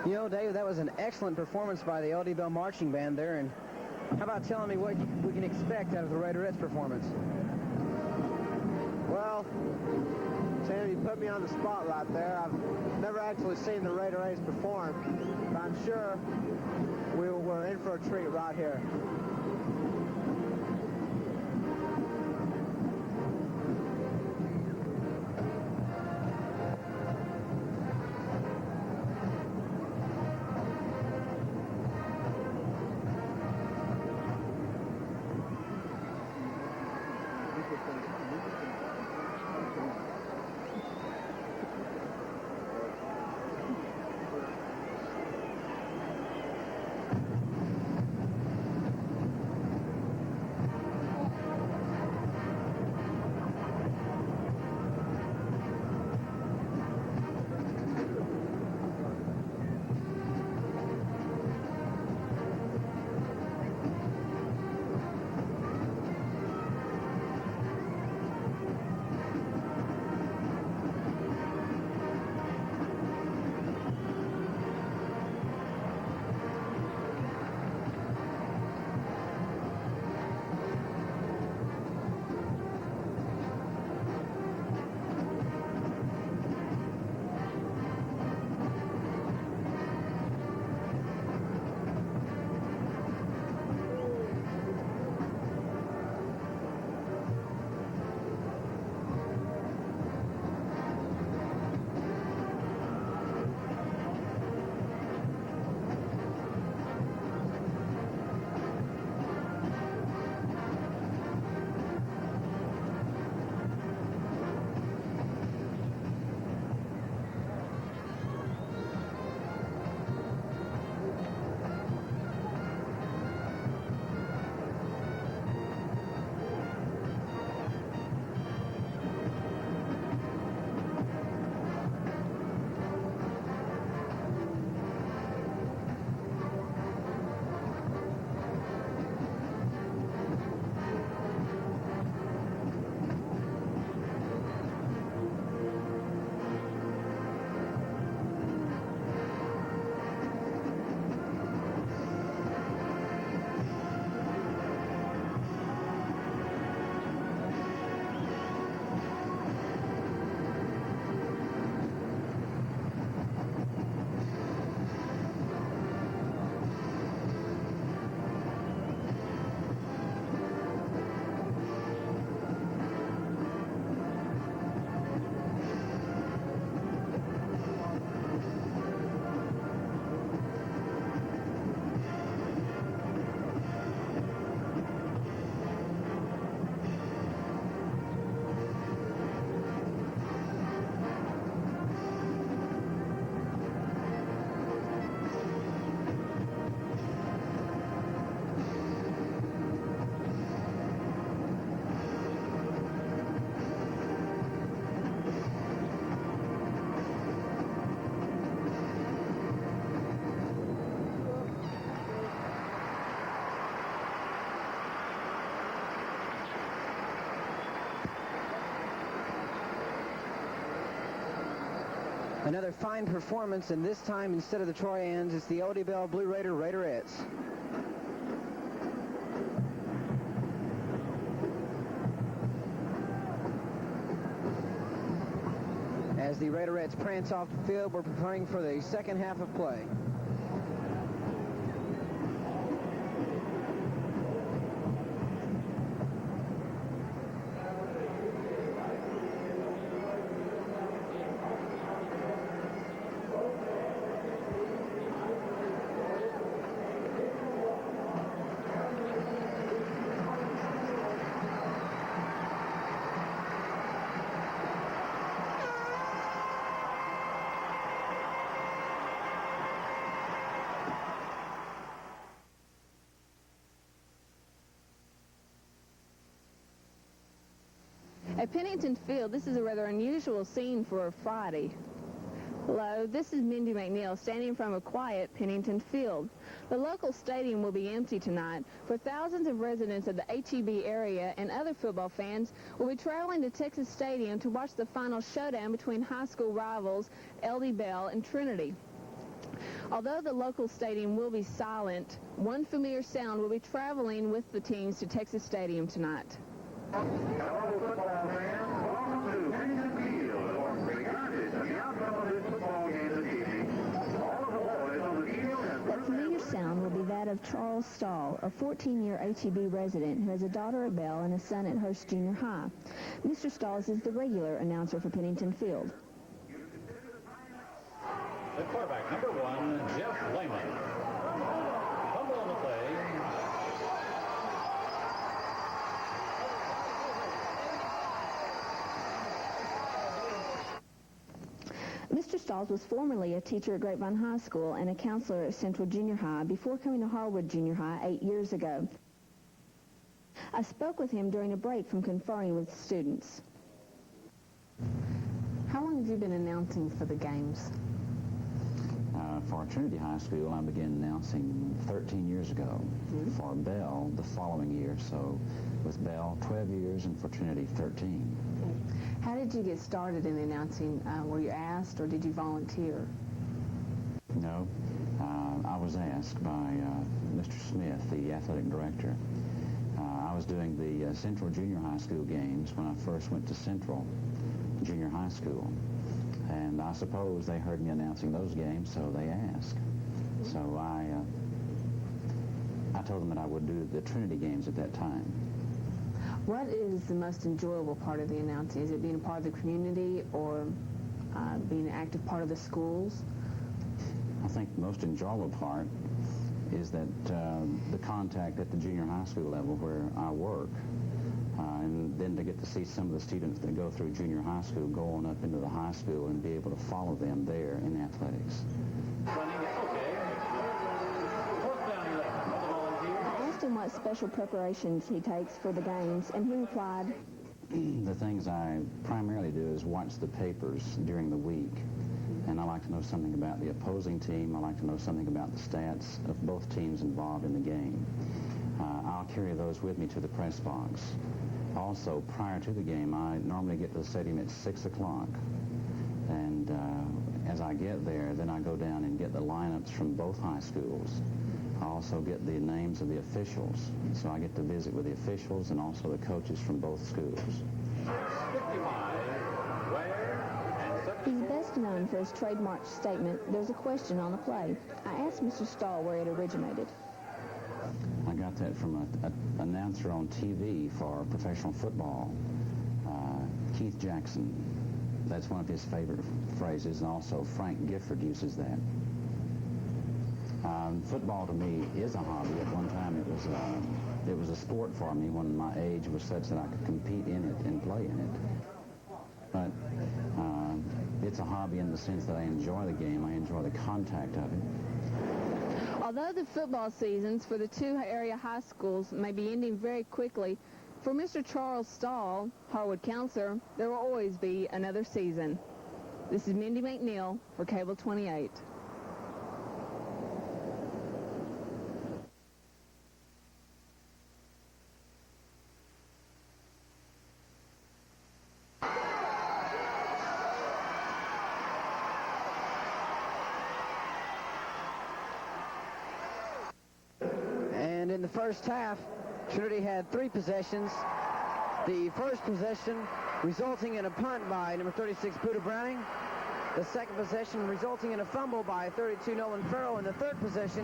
You know, Dave, that was an excellent performance by the LD Bell Marching Band there. And how about telling me what we can expect out of the Raiderettes performance? Well, Sam, you put me on the spot right there. I've never actually seen the Raiderettes perform, but I'm sure we're in for a treat right here. Another fine performance, and this time instead of the Troyans, it's the LD Bell Blue Raider Raiderettes. As the Raiderettes prance off the field, we're preparing for the second half of play. At Pennington Field, this is a rather unusual scene for a Friday. Hello, this is Mindy McNeil standing from a quiet Pennington Field. The local stadium will be empty tonight, for thousands of residents of the HEB area and other football fans will be traveling to Texas Stadium to watch the final showdown between high school rivals LD Bell and Trinity. Although the local stadium will be silent, one familiar sound will be traveling with the teams to Texas Stadium tonight. Hello, football fans. Welcome to Trinity Field. Regardless of the outcome of this football game this evening, all of the boys on the field and That familiar sound will be that of Charles Stahl, a 14-year HEB resident who has a daughter at Bell and a son at Hurst Junior High. Mr. Stahl is the regular announcer for Pennington Field. The quarterback, number 1, Jeff Lehman. Fumble on the play. Mr. Stalls was formerly a teacher at Grapevine High School and a counselor at Central Junior High before coming to Harwood Junior High 8 years ago. I spoke with him during a break from conferring with students. How long have you been announcing for the games? For Trinity High School, I began announcing 13 years ago. For Bell, the following year. So with Bell, 12 years, and for Trinity, 13. How did you get started in announcing? Were you asked or did you volunteer? No, I was asked by Mr. Smith, the athletic director. I was doing the Central Junior High School games when I first went to Central Junior High School. And I suppose they heard me announcing those games, so they asked. So I told them that I would do the Trinity games at that time. What is the most enjoyable part of the announcing? Is it being a part of the community or being an active part of the schools? I think the most enjoyable part is that the contact at the junior high school level where I work, and then to get to see some of the students that go through junior high school go on up into the high school and be able to follow them there in athletics. I asked him what special preparations he takes for the games, and he replied, the things I primarily do is watch the papers during the week, and I like to know something about the opposing team. I like to know something about the stats of both teams involved in the game. I'll carry those with me to the press box. Also, prior to the game, I normally get to the stadium at 6 o'clock. And as I get there, then I go down and get the lineups from both high schools. I also get the names of the officials. So I get to visit with the officials and also the coaches from both schools. He's best known for his trademark statement, "There's a question on the play." I asked Mr. Stahl where it originated. I got that from an announcer on TV for professional football, Keith Jackson. That's one of his favorite phrases, and also Frank Gifford uses that. Football to me is a hobby. At one time it was a sport for me when my age was such that I could compete in it and play in it. But it's a hobby in the sense that I enjoy the game. I enjoy the contact of it. Although the football seasons for the two area high schools may be ending very quickly, for Mr. Charles Stahl, Harwood counselor, there will always be another season. This is Mindy McNeil for Cable 28. in the first half, Trinity had 3 possessions. The first possession resulting in a punt by number 36, Buda Browning. The second possession resulting in a fumble by 32, Nolan Farrell. And the third possession,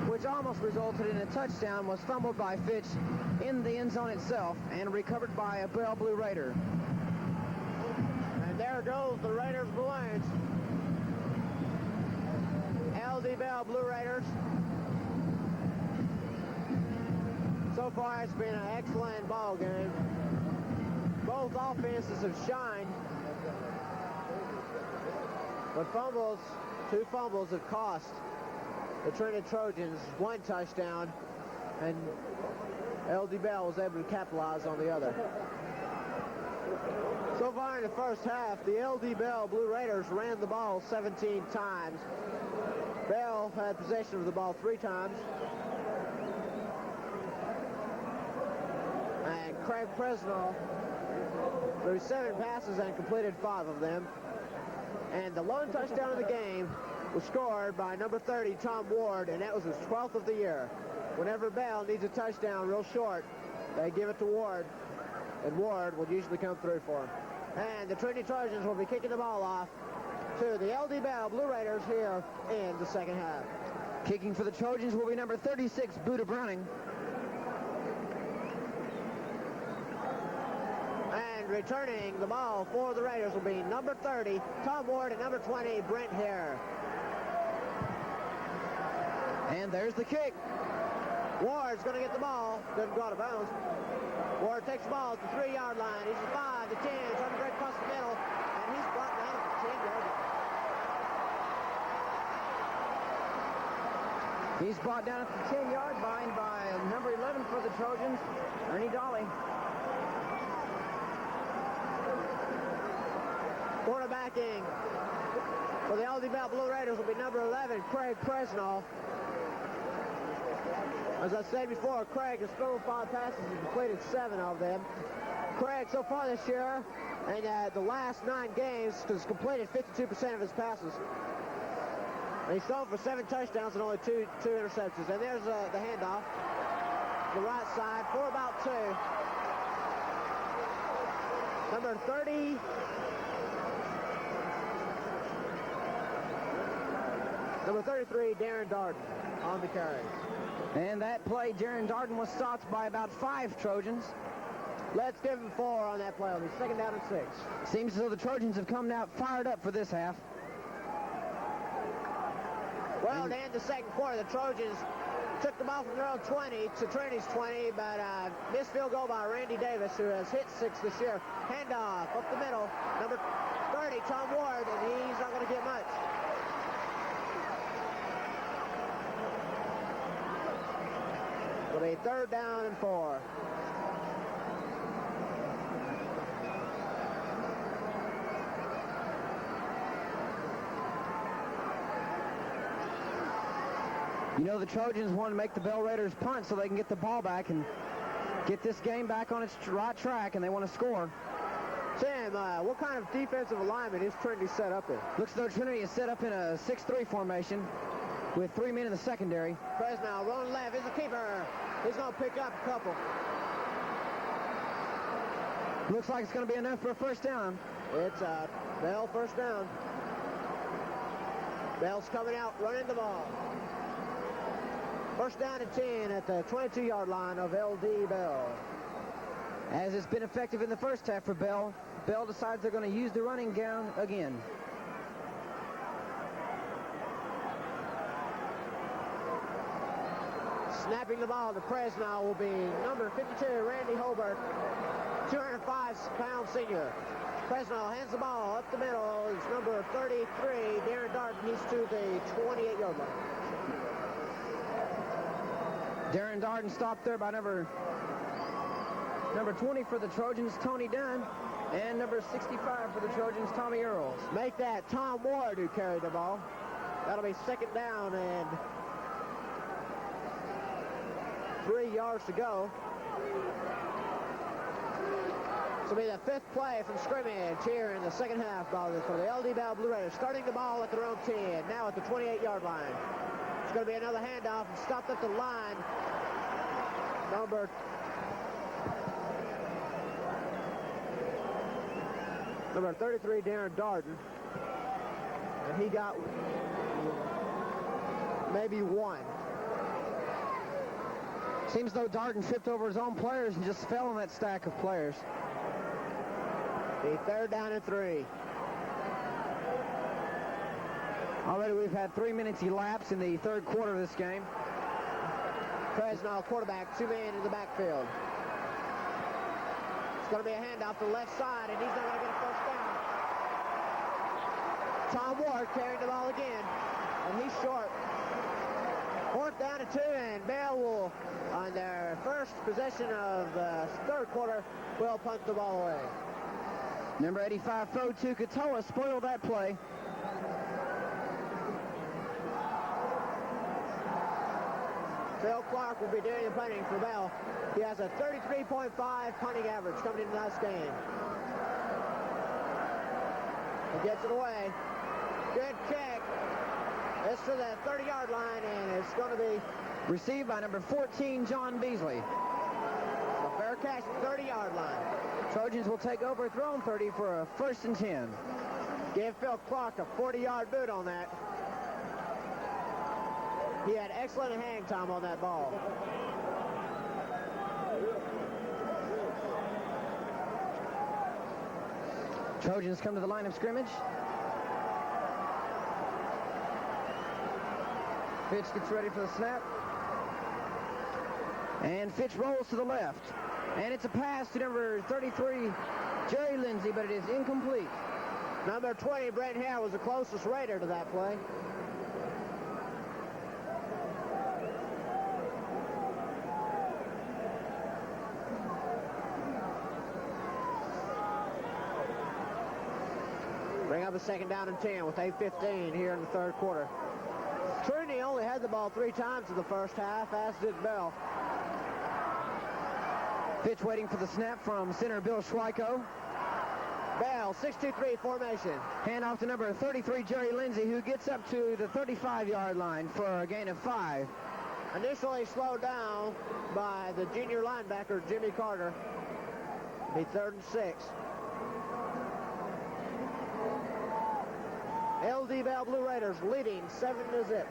which almost resulted in a touchdown, was fumbled by Fitch in the end zone itself and recovered by a Bell Blue Raider. And there goes the Raiders balloons. LD Bell Blue Raiders. So far, it's been an excellent ball game. Both offenses have shined. But fumbles, 2 fumbles have cost the Trinity Trojans 1 touchdown, and LD Bell was able to capitalize on the other. So far in the first half, the LD Bell Blue Raiders ran the ball 17 times. Bell had possession of the ball 3 times. And Craig Presnell threw 7 passes and completed 5 of them. And the lone touchdown of the game was scored by number 30, Tom Ward, and that was his 12th of the year. Whenever Bell needs a touchdown real short, they give it to Ward, and Ward will usually come through for him. And the Trinity Trojans will be kicking the ball off to the LD Bell Blue Raiders here in the second half. Kicking for the Trojans will be number 36, Buda Browning. And returning the ball for the Raiders will be number 30, Tom Ward, and number 20, Brent Hare. And there's the kick. Ward's going to get the ball. Doesn't go out of bounds. Ward takes the ball at the 3-yard line. He's at 5, the 10, trying to break across the middle, and he's brought down at the 10-yard line. He's brought down at the 10-yard line by number 11 for the Trojans, Ernie Dolly. Quarterbacking for the LD Bell Blue Raiders will be number 11, Craig Presnell. As I said before, Craig has thrown 5 passes and completed 7 of them. Craig, so far this year, in the last 9 games, has completed 52% of his passes. And he's thrown for 7 touchdowns and only 2 interceptions. And there's the handoff. The right side for about 2. Number 30. Number 33, Darren Darden on the carry. And that play, Darren Darden was stopped by about 5 Trojans. Let's give him 4 on that play. It'll be 2nd down and 6. Seems as though the Trojans have come out fired up for this half. Well, to end the second quarter, the Trojans took the ball from their own 20 to Trinity's 20, but missed field goal by Randy Davis, who has hit 6 this year. Handoff up the middle, number 30, Tom Ward, and he's not going to get much. It'll be 3rd down and 4. You know, the Trojans want to make the Bell Raiders punt so they can get the ball back and get this game back on its right track, and they want to score. Sam, what kind of defensive alignment is Trinity set up in? Looks as though Trinity is set up in a 6-3 formation with 3 men in the secondary. Presnell rolling left. He's a keeper. He's going to pick up a couple. Looks like it's going to be enough for a first down. It's Bell first down. Bell's coming out, running the ball. First down and 10 at the 22-yard line of LD Bell. As it's been effective in the first half for Bell, Bell decides they're going to use the running gown again. Snapping the ball to Presnell will be number 52, Randy Hobart, 205-pound senior. Presnell hands the ball up the middle. It's number 33, Darren Darden. He's to the 28-yard line. Darren Darden stopped there by number 20 for the Trojans, Tony Dunn, and number 65 for the Trojans, Tommy Earls. Make that Tom Ward who carried the ball. That'll be 2nd down and 3 yards to go. This will be the 5th play from scrimmage here in the second half for the LD Bell Blue Raiders. Starting the ball at their own 10, now at the 28-yard line. It's going to be another handoff and stopped at the line Number 33, Darren Darden. And he got maybe one. Seems though Darden tripped over his own players and just fell on that stack of players. The 3rd down and 3. Already we've had 3 minutes elapse in the 3rd quarter of this game. Fresno quarterback, 2 men in the backfield. It's going to be a handoff to the left side, and he's not going to get a first down. Tom Ward carrying the ball again, and he's short. 4th down and 2, and Bell will, on their first possession of the 3rd quarter, will punt the ball away. Number 85, Fotu Katoa, spoiled that play. Phil Clark will be doing the punting for Bell. He has a 33.5 punting average coming into this game. He gets it away. Good kick. It's to the 30-yard line, and it's going to be received by number 14, John Beasley. A fair catch, 30-yard line. Trojans will take over thrown 30 for a 1st and 10. Give Phil Clark a 40-yard boot on that. He had excellent hang time on that ball. Trojans come to the line of scrimmage. Fitch gets ready for the snap. And Fitch rolls to the left. And it's a pass to number 33, Jerry Lindsay, but it is incomplete. Number 20, Brent Hare, was the closest Raider to that play. Bring up a 2nd down and 10 with 8:15 here in the 3rd quarter. Trinity only had the ball 3 times in the first half, as did Bell. Fitch waiting for the snap from center Bill Schweiko. Bell, 6-2-3 formation. Hand off to number 33, Jerry Lindsay, who gets up to the 35-yard line for a gain of 5. Initially slowed down by the junior linebacker, Jimmy Carter. Be 3rd and 6. LD Bell Blue Raiders leading 7-0.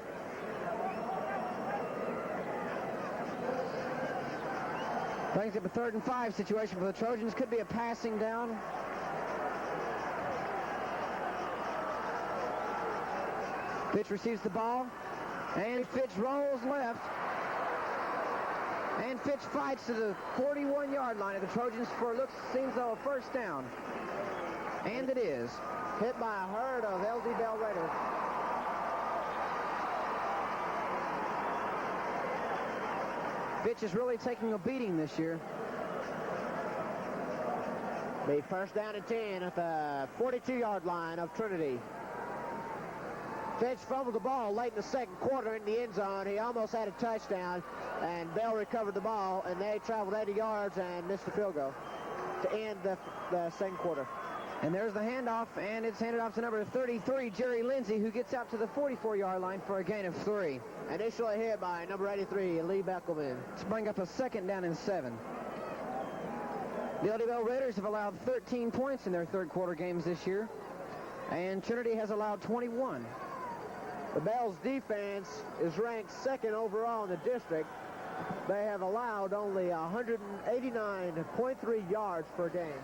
Brings up a 3rd and 5 situation for the Trojans. Could be a passing down. Fitch receives the ball, and Fitch rolls left. And Fitch fights to the 41-yard line of the Trojans for looks seems though a 1st down. And it is. Hit by a herd of LD Bell Raiders. Fitch is really taking a beating this year. Be 1st down and 10 at the 42-yard line of Trinity. Fitch fumbled the ball late in the 2nd quarter in the end zone. He almost had a touchdown, and Bell recovered the ball, and they traveled 80 yards and missed the field goal to end the 2nd quarter. And there's the handoff, and it's handed off to number 33, Jerry Lindsay, who gets out to the 44-yard line for a gain of 3. Initially hit by number 83, Lee Beckelman. To bring up a 2nd down and 7. The LD Bell Raiders have allowed 13 points in their 3rd quarter games this year, and Trinity has allowed 21. The Bells defense is ranked 2nd overall in the district. They have allowed only 189.3 yards per game.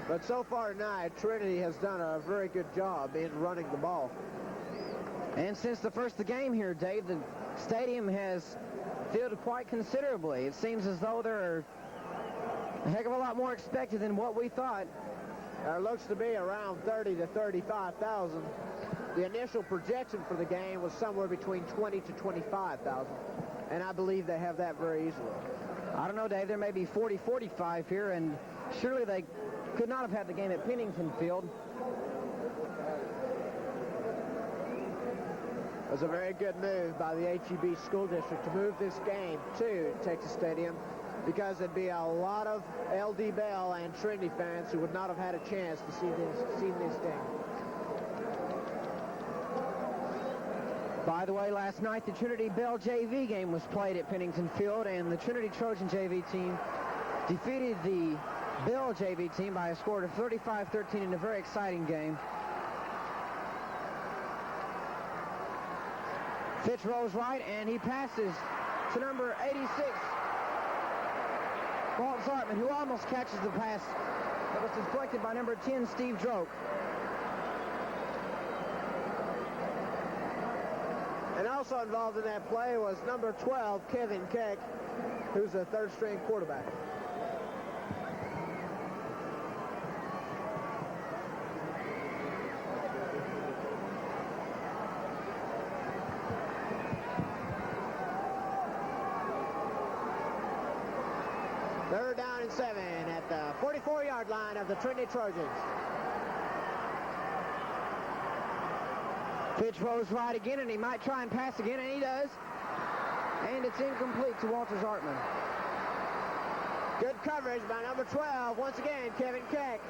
But so far tonight, Trinity has done a very good job in running the ball. And since the first of the game here, Dave, the stadium has filled quite considerably. It seems as though there are a heck of a lot more expected than what we thought. There looks to be around 30 to 35,000. The initial projection for the game was somewhere between 20 to 25,000. And I believe they have that very easily. I don't know, Dave. There may be 40, 45 here, and surely they could not have had the game at Pennington Field. It was a very good move by the HEB School District to move this game to Texas Stadium, because there'd be a lot of LD Bell and Trinity fans who would not have had a chance to see this game. By the way, last night the Trinity Bell JV game was played at Pennington Field, and the Trinity Trojan JV team defeated the Bell JV team by a score of 35-13 in a very exciting game. Fitch rolls right, and he passes to number 86, Walt Zartman, who almost catches the pass that was deflected by number 10, Steve Droke. And also involved in that play was number 12, Kevin Keck, who's a third-string quarterback. Third down and 7 at the 44-yard line of the Trinity Trojans. Fitch rolls right again, and he might try and pass again, and he does. And it's incomplete to Walter Zartman. Good coverage by number 12. Once again, Kevin Keck.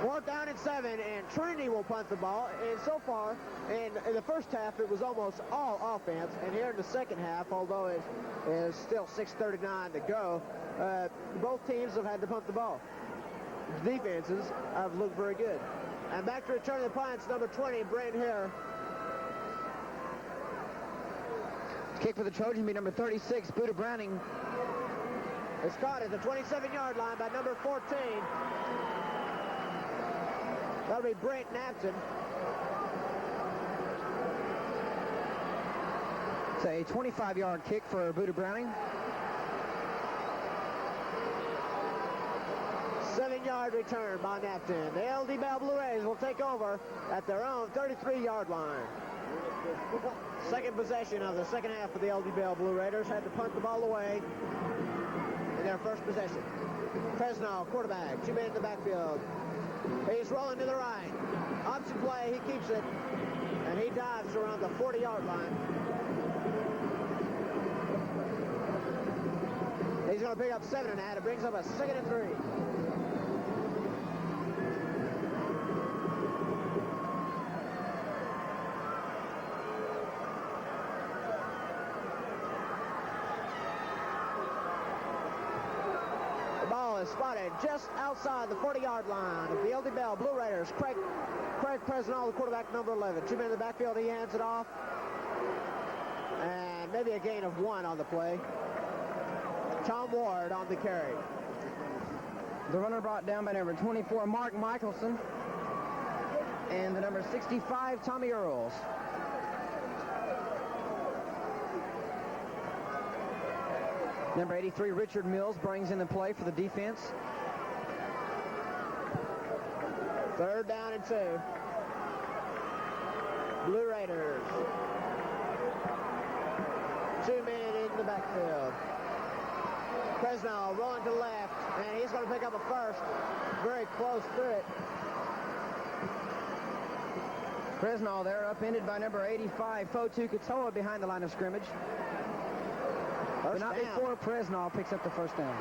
Fourth down and 7, and Trinity will punt the ball. And so far, in the first half, it was almost all offense. And here in the second half, although it is still 6:39 to go, both teams have had to punt the ball. Defenses have looked very good. And back to return the punts, number 20, Brent Hare. Kick for the Trojans will be number 36, Buda Browning. It's caught at the 27-yard line by number 14. That'll be Brent Knapson. It's a 25-yard kick for Buda Browning. 7-yard return by Knapton. The LD Bell Blue Rays will take over at their own 33-yard line. Second possession of the second half of the LD Bell Blue Raiders. Had to punt the ball away in their first possession. Fresno, quarterback, 2 men in the backfield. He's rolling to the right. Option play, he keeps it. And he dives around the 40-yard line. He's going to pick up 7 and a half. It brings up a 2nd and 3. Is spotted just outside the 40-yard line of the LD Bell Blue Raiders. Craig Presnell, the quarterback, number 11. 2 men in the backfield. He hands it off. And maybe a gain of 1 on the play. Tom Ward on the carry. The runner brought down by number 24, Mark Michelson. And the number 65, Tommy Earls. Number 83, Richard Mills, brings in the play for the defense. Third down and 2. Blue Raiders. 2 men in the backfield. Fresno rolling to the left, and he's going to pick up a first. Very close to it. Fresno there, upended by number 85, Fotu Katoa, behind the line of scrimmage. But not before Presnall picks up the first down.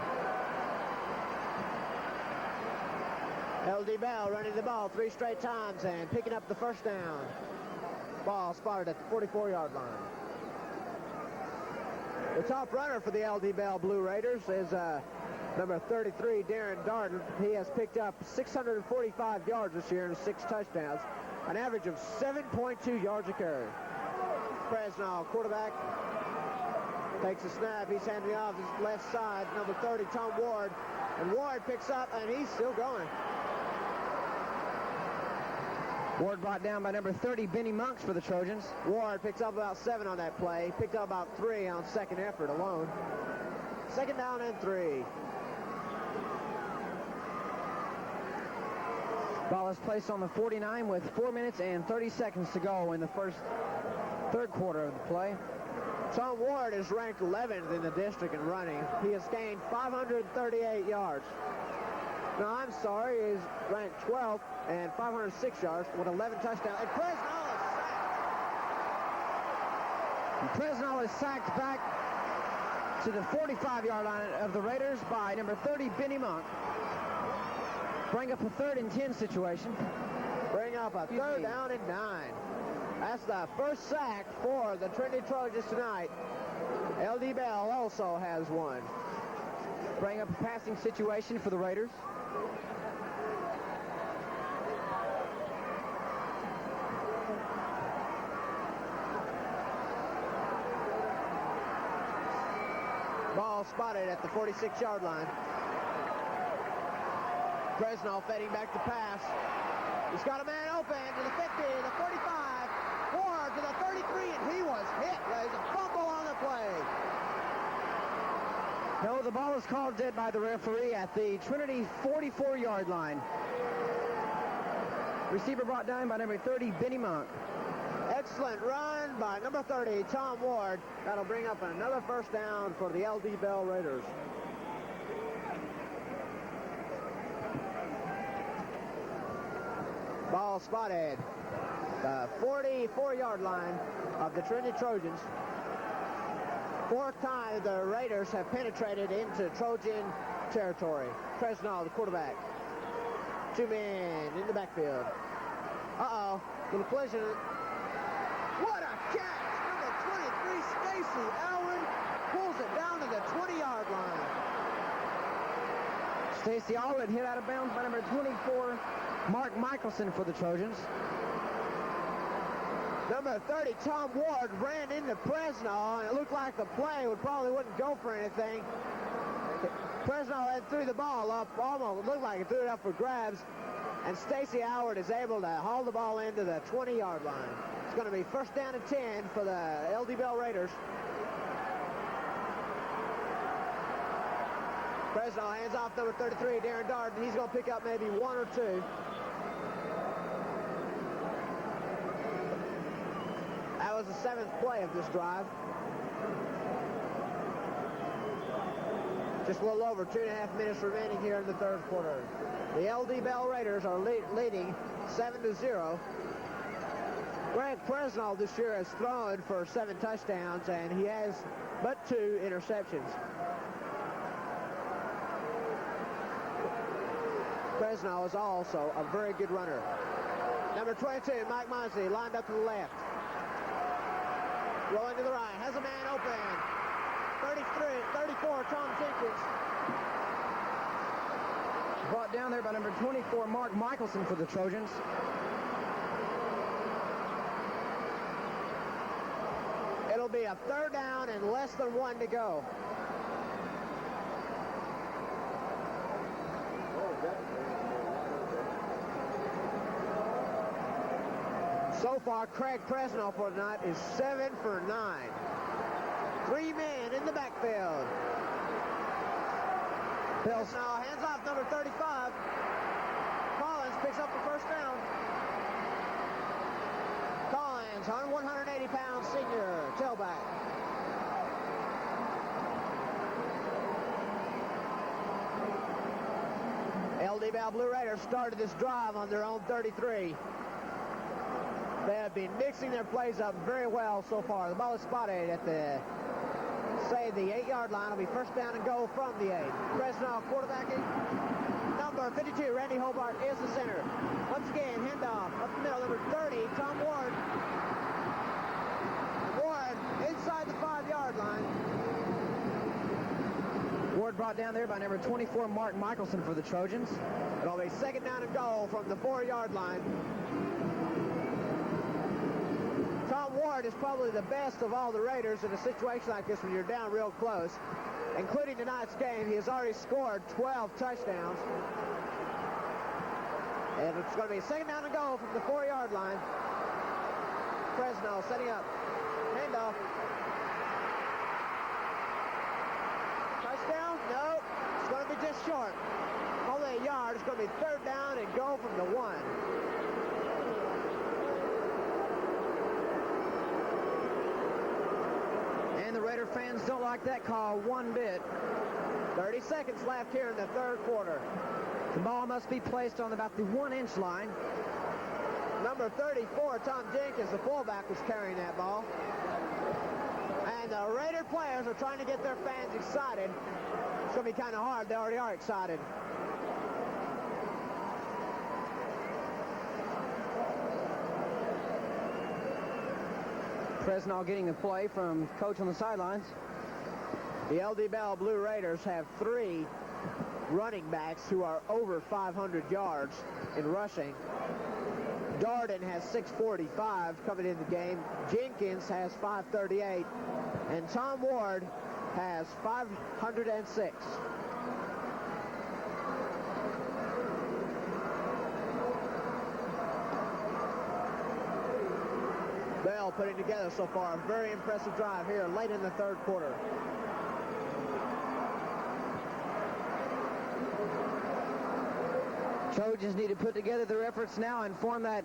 LD Bell running the ball 3 straight times and picking up the first down. Ball spotted at the 44-yard line. The top runner for the LD Bell Blue Raiders is number 33, Darren Darden. He has picked up 645 yards this year and 6 touchdowns, an average of 7.2 yards a carry. Presnall, quarterback, takes a snap. He's handing it off his left side. Number 30, Tom Ward. And Ward picks up, and he's still going. Ward brought down by number 30, Benny Monks for the Trojans. Ward picks up about 7 on that play. Picked up about 3 on second effort alone. 2nd down and 3. Ball is placed on the 49 with 4 minutes and 30 seconds to go in the third quarter of the play. Tom Ward is ranked 11th in the district in running. He has gained 538 yards. No, I'm sorry, he's ranked 12th and 506 yards with 11 touchdowns. And Presnell is sacked back to the 45-yard line of the Raiders by number 30, Benny Monk. Bring up a 3rd and 10 situation. Bring up a 3rd down and 9. That's the first sack for the Trinity Trojans tonight. L.D. Bell also has one. Bring up a passing situation for the Raiders. Ball spotted at the 46-yard line. Fresno fading back to pass. He's got a man open to the 50, the 45, Ward to the 33, and he was hit. There's a fumble on the play. No, the ball is called dead by the referee at the Trinity 44-yard line. Receiver brought down by number 30, Benny Monk. Excellent run by number 30, Tom Ward. That'll bring up another first down for the L.D. Bell Raiders. Ball spotted. The 44-yard line of the Trinity Trojans. Fourth time the Raiders have penetrated into Trojan territory. Fresno, the quarterback. Two men in the backfield. Uh-oh. Little collision. What a catch! Number 23, Stacy Allen, pulls it down to the 20-yard line. Stacy Allen hit out of bounds by number 24, Mark Michelson for the Trojans. Number 30, Tom Ward, ran into Fresno, and it looked like the play wouldn't go for anything. Fresno had threw the ball up, almost looked like he threw it up for grabs, and Stacy Howard is able to haul the ball into the 20-yard line. It's going to be first down and 10 for the L.D. Bell Raiders. Fresno hands off number 33, Darren Darden. He's going to pick up maybe one or two. That was the seventh play of this drive. Just a little over 2.5 minutes remaining here in the third quarter. The L.D. Bell Raiders are leading 7-0. Greg Fresno this year has thrown for 7 touchdowns, and he has but 2 interceptions. Fresno is also a very good runner. Number 22, Mike Monsey, lined up to the left. Rolling to the right, has a man open. 34, Tom Jenkins. Brought down there by number 24, Mark Michelson for the Trojans. It'll be a third down and less than 1 to go. So far, Craig Fresno for tonight is 7 for 9. 3 men in the backfield. Bills now hands off number 35. Collins picks up the first down. Collins, 180-pound senior tailback. L.D. Bell Blue Raiders started this drive on their own 33. They have been mixing their plays up very well so far. The ball is spotted at the 8-yard line. It'll be first down and goal from the 8. Fresno quarterbacking. Number 52, Randy Hobart, is the center. Once again, handoff up the middle. Number 30, Tom Ward. Ward inside the 5-yard line. Ward brought down there by number 24, Mark Michelson for the Trojans. It'll be second down and goal from the 4-yard line. Tom Ward is probably the best of all the Raiders in a situation like this when you're down real close. Including tonight's game, he has already scored 12 touchdowns. And it's going to be second down and goal from the 4-yard line. Fresno setting up. Handoff. Touchdown? No. It's going to be just short. Only a yard. It's going to be third down and goal from the 1. And the Raider fans don't like that call one bit. 30 seconds left here in the third quarter. The ball must be placed on about the 1-inch line. Number 34, Tom Jenkins, the fullback, was carrying that ball. And the Raider players are trying to get their fans excited. It's going to be kind of hard. They already are excited. Fresnel getting the play from coach on the sidelines. The LD Bell Blue Raiders have 3 running backs who are over 500 yards in rushing. Darden has 645 coming in the game. Jenkins has 538. And Tom Ward has 506. Bell putting together so far a very impressive drive here late in the third quarter. Trojans need to put together their efforts now and form that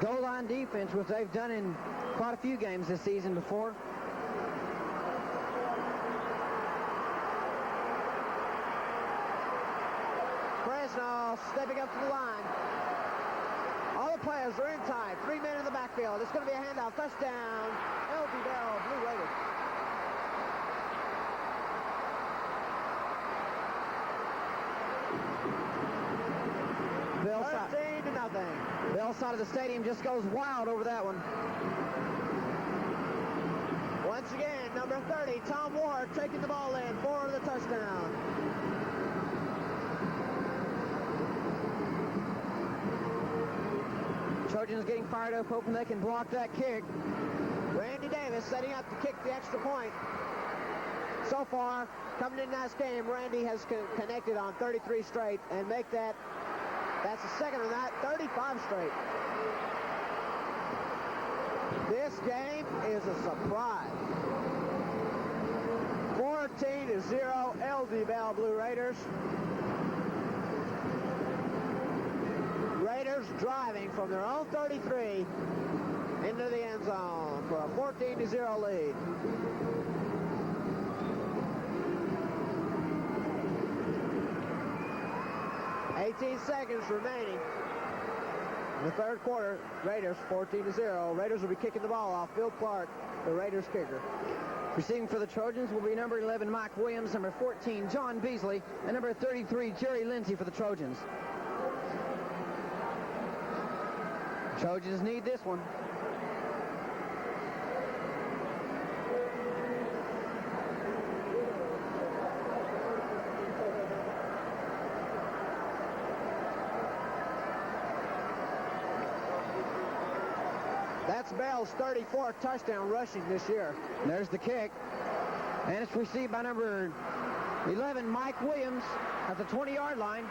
goal line defense, which they've done in quite a few games this season before. Fresno stepping up to the line. All the players are in tight. 3 men in the backfield. It's going to be a handoff. Touchdown. LD Bell Blue Raiders. Bell 13-0. Bell side of the stadium just goes wild over that one. Once again, number 30, Tom Ward, taking the ball in for the touchdown. Trojans getting fired up, hoping they can block that kick. Randy Davis setting up to kick the extra point. So far, coming in this game, Randy has connected on 33 straight and make that, that's the second of that, 35 straight. This game is a surprise. 14-0, LD Bell Blue Raiders. Raiders driving from their own 33 into the end zone for a 14-0 lead. $18 seconds remaining in the third quarter. Raiders 14-0. Raiders will be kicking the ball off. Phil Clark, the Raiders kicker. Receiving for the Trojans will be number 11, Mike Williams, number 14, John Beasley, and number 33, Jerry Lindsay for the Trojans. Trojans need this one. That's Bell's 34th touchdown rushing this year. There's the kick. And it's received by number 11, Mike Williams, at the 20-yard line.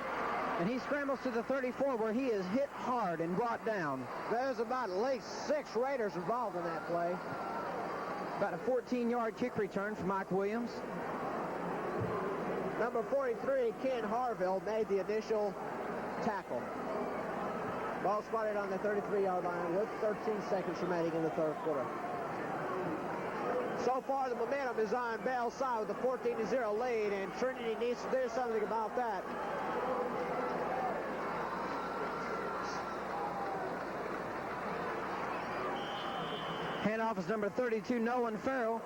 And he scrambles to the 34 where he is hit hard and brought down. There's about at least 6 Raiders involved in that play. About a 14-yard kick return for Mike Williams. Number 43, Ken Harville, made the initial tackle. Ball spotted on the 33-yard line with 13 seconds remaining in the third quarter. So far, the momentum is on Bell's side with a 14-0 lead, and Trinity needs to do something about that. Handoff is number 32, Nolan Farrell,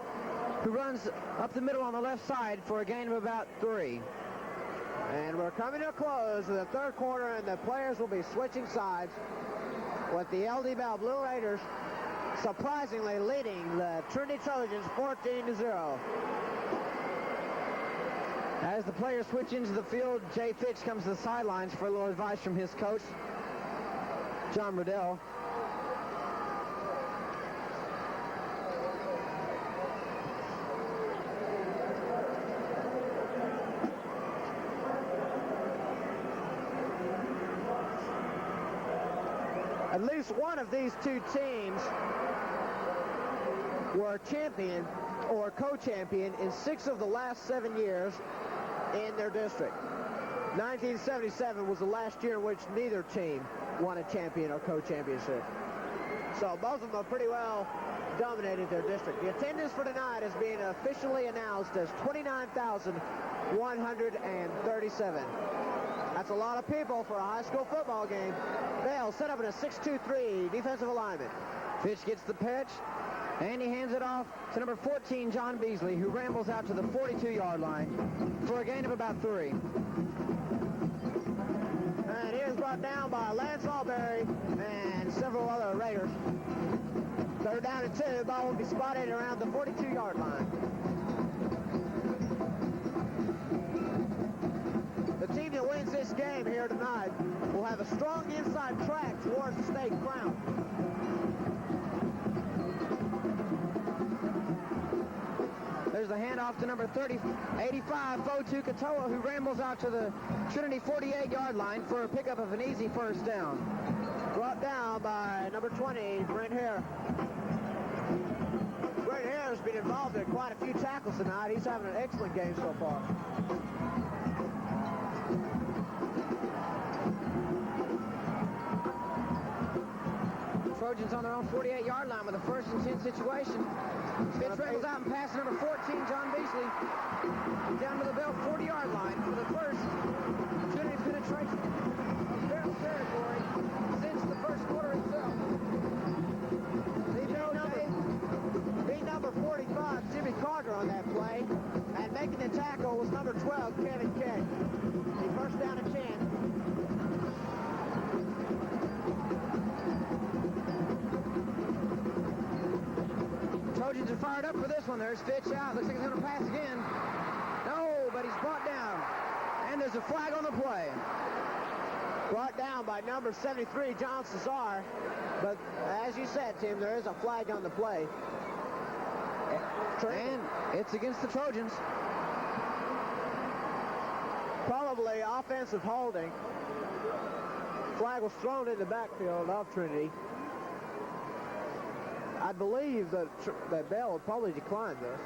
who runs up the middle on the left side for a gain of about 3. And we're coming to a close of the third quarter, and the players will be switching sides with the LD Bell Blue Raiders surprisingly leading the Trinity Trojans 14-0. As the players switch into the field, Jay Fitch comes to the sidelines for a little advice from his coach, John Riddell. At least one of these two teams were champion or co-champion in 6 of the last 7 years in their district. 1977 was the last year in which neither team won a champion or co-championship. So both of them have pretty well dominated their district. The attendance for tonight is being officially announced as 29,137. That's a lot of people for a high school football game. Bell set up in a 6-2-3 defensive alignment. Fitch gets the pitch, and he hands it off to number 14, John Beasley, who rambles out to the 42-yard line for a gain of about 3. And he is brought down by Lance Alberry and several other Raiders. Third down and 2. Ball will be spotted around the 42-yard line. The team that wins this game here tonight will have a strong inside track towards the state crown. There's the handoff to number 85, Fotu Katoa, who rambles out to the Trinity 48-yard line for a pickup of an easy first down. Brought down by number 20, Brent Hare. Brent Hare has been involved in quite a few tackles tonight. He's having an excellent game so far. Trojans on their own 48-yard line with a 1st and 10 situation. Fitz rambles out and passes number 14, John Beasley, down to the Bell 40-yard line for the first Trinity penetration of Bell territory since the first quarter itself. Beat number 45, Jimmy Carter, on that play, and making the tackle was number 12, Kevin Kay. The first down and 10. Trojans are fired up for this one. There's Fitch out. Looks like he's going to pass again. No, but he's brought down. And there's a flag on the play. Brought down by number 73, John Cesar. But as you said, Tim, there is a flag on the play. And it's against the Trojans. Probably offensive holding. Flag was thrown in the backfield of Trinity. I believe that Bell would probably decline this.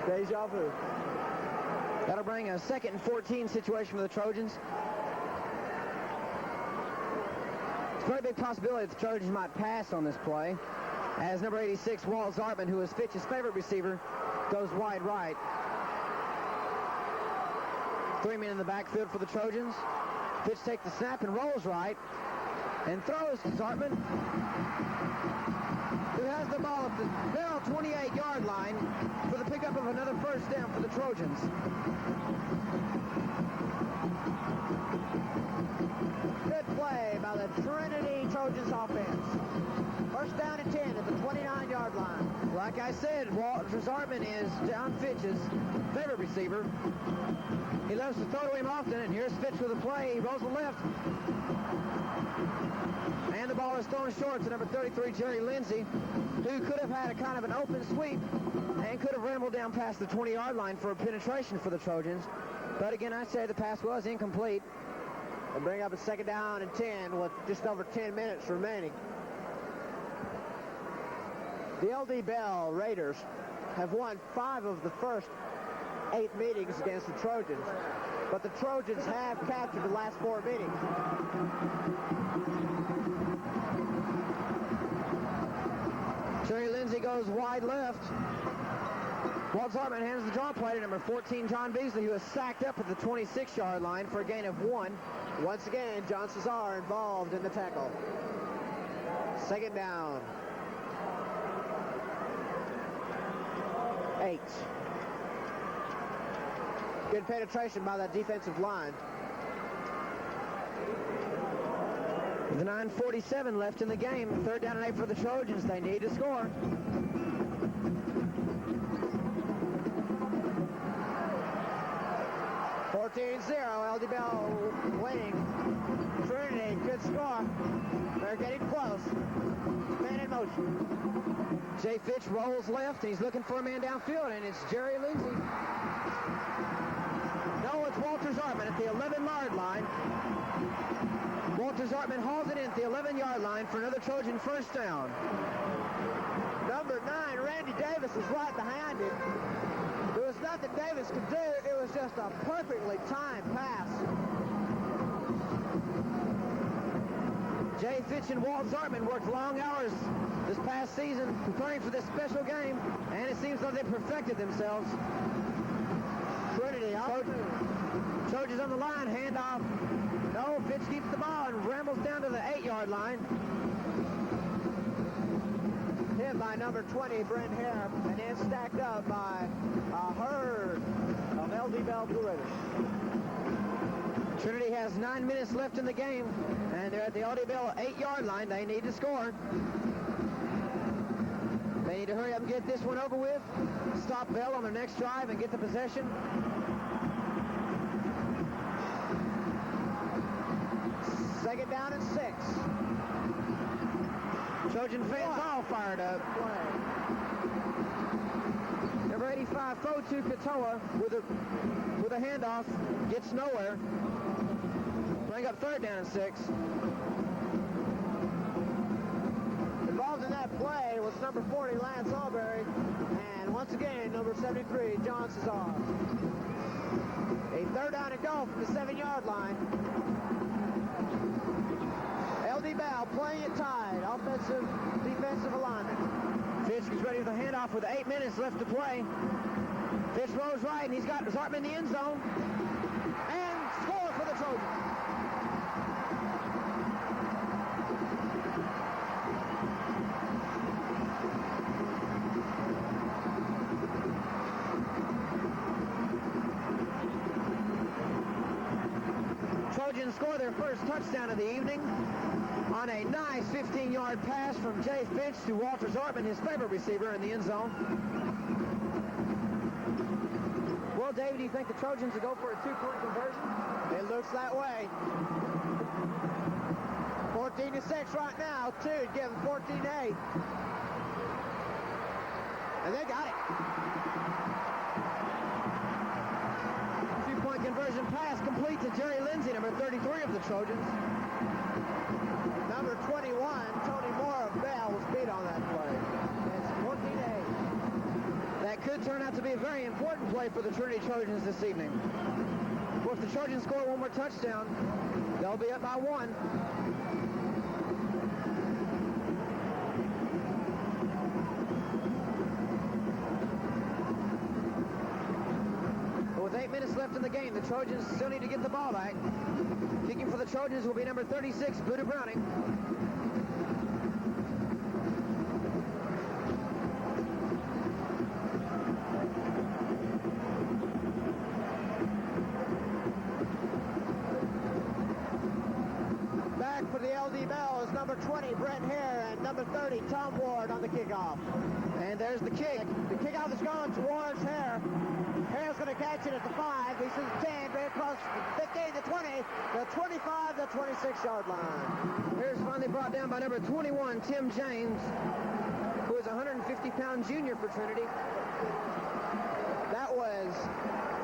Deja vu. That'll bring a 2nd and 14 situation for the Trojans. It's a very big possibility that the Trojans might pass on this play, as number 86, Walt Zartman, who is Fitch's favorite receiver, goes wide right. 3 men in the backfield for the Trojans. Fitch takes the snap and rolls right and throws to Zartman, who has the ball at the Bell 28-yard line for the pickup of another first down for the Trojans. Good play by the Trinity Trojans offense. First down and 10 at the 29-yard line. Like I said, Walter Zartman is John Fitch's favorite receiver. He loves to throw to him often, and here's Fitch with a play. He rolls the left. And the ball is thrown short to number 33, Jerry Lindsay, who could have had a kind of an open sweep and could have rambled down past the 20-yard line for a penetration for the Trojans. But again, I say the pass was incomplete. They bring up a 2nd down and 10 with just over 10 minutes remaining. The LD Bell Raiders have won 5 of the first 8 meetings against the Trojans, but the Trojans have captured the last 4 meetings. Jerry Lindsay goes wide left. Walt Zartman hands the draw play to number 14, John Beasley, who is sacked up at the 26-yard line for a gain of 1. Once again, John Cesar involved in the tackle. 2nd down. 8. Good penetration by that defensive line. With 9:47 left in the game, 3rd down and 8 for the Trojans. They need to score. LD Bell winning. Trinity, good score. They're getting close. Man in motion. Jay Fitch rolls left, and he's looking for a man downfield, and it's Jerry Lindsay. No, it's Walter Zartman at the 11-yard line. Walter Zartman hauls it in at the 11-yard line for another Trojan first down. Number 9, Randy Davis, is right behind him. There was nothing Davis could do. It was just a perfectly timed pass. Jay Fitch and Walt Zartman worked long hours this past season preparing for this special game, and it seems like they perfected themselves. Trinity out. Trojans on the line, handoff. No, Fitch keeps the ball and rambles down to the 8-yard line. Hit by number 20, Brent Hare, and then stacked up by a herd of LD Bell Blue Raiders. Trinity has 9 minutes left in the game, and they're at the LD Bell 8-yard line. They need to score. They need to hurry up and get this one over with. Stop Bell on their next drive and get the possession. Second down and 6. Trojan fans all fired up. Number 85, Fotu Katoa with a handoff. Gets nowhere. Bring up third down and 6. Involved in that play was number 40, Lance Alberry, and once again, number 73, John Cesar. A third down and goal from the 7-yard line. LD Bell playing it tied. Offensive, defensive alignment. Fitch is ready for the handoff with 8 minutes left to play. Fitch rolls right, and he's got Zartman in the end zone. And score for the Trojans. Trojans score their first touchdown of the evening on a nice 15-yard pass from Jay Fitch to Walter Zartman, his favorite receiver, in the end zone. Well, David, do you think the Trojans will go for a 2-point conversion? It looks that way. 14-6 right now. Two, give them 14-8. And they got it. Two-point conversion pass complete to Jerry Lindsay, number 33 of the Trojans. Number 21, Tony Moore of Bell, was beat on that play. It's 14-8. That could turn out to be a very important play for the Trinity Trojans this evening. Well, if the Trojans score one more touchdown, they'll be up by 1. But with 8 minutes left in the game, the Trojans still need to get the ball back. Kicking for the Trojans will be number 36, Buda Browning. Back for the LD Bell is number 20, Brent Hare, and number 30, Tom Ward on the kickoff. And there's the kick. The kickoff is gone towards Hare. Hare's going to catch it at the 5. He says 10, right across the 15, the 20, the 25, the 26-yard line. Hare's finally brought down by number 21, Tim James, who is a 150-pound junior for Trinity. That was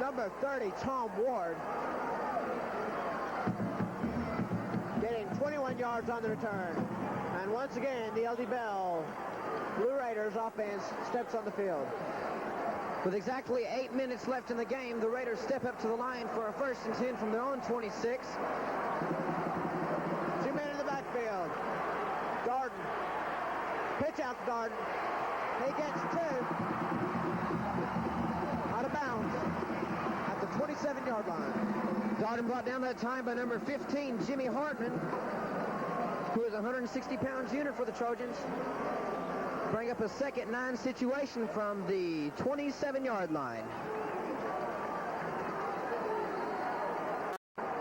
number 30, Tom Ward, getting 21 yards on the return. And once again, the LD Bell Blue Raiders offense steps on the field. With exactly 8 minutes left in the game, the Raiders step up to the line for a 1st and 10 from their own 26. 2 men in the backfield. Darden. Pitch out to Darden. He gets 2. Out of bounds at the 27-yard line. Darden brought down that time by number 15, Jimmy Hartman, who is a 160-pound junior for the Trojans. Bring up a 2nd and 9 situation from the 27-yard line.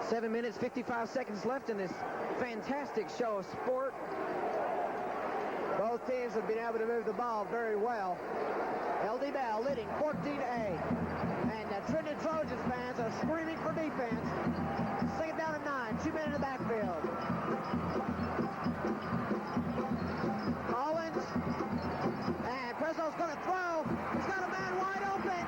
7 minutes, 55 seconds left in this fantastic show of sport. Both teams have been able to move the ball very well. LD Bell leading 14-8. And the Trinity Trojans fans are screaming for defense. 2nd down and 9. 2 men in the backfield. Collins. And Presso's going to throw. He's got a man wide open.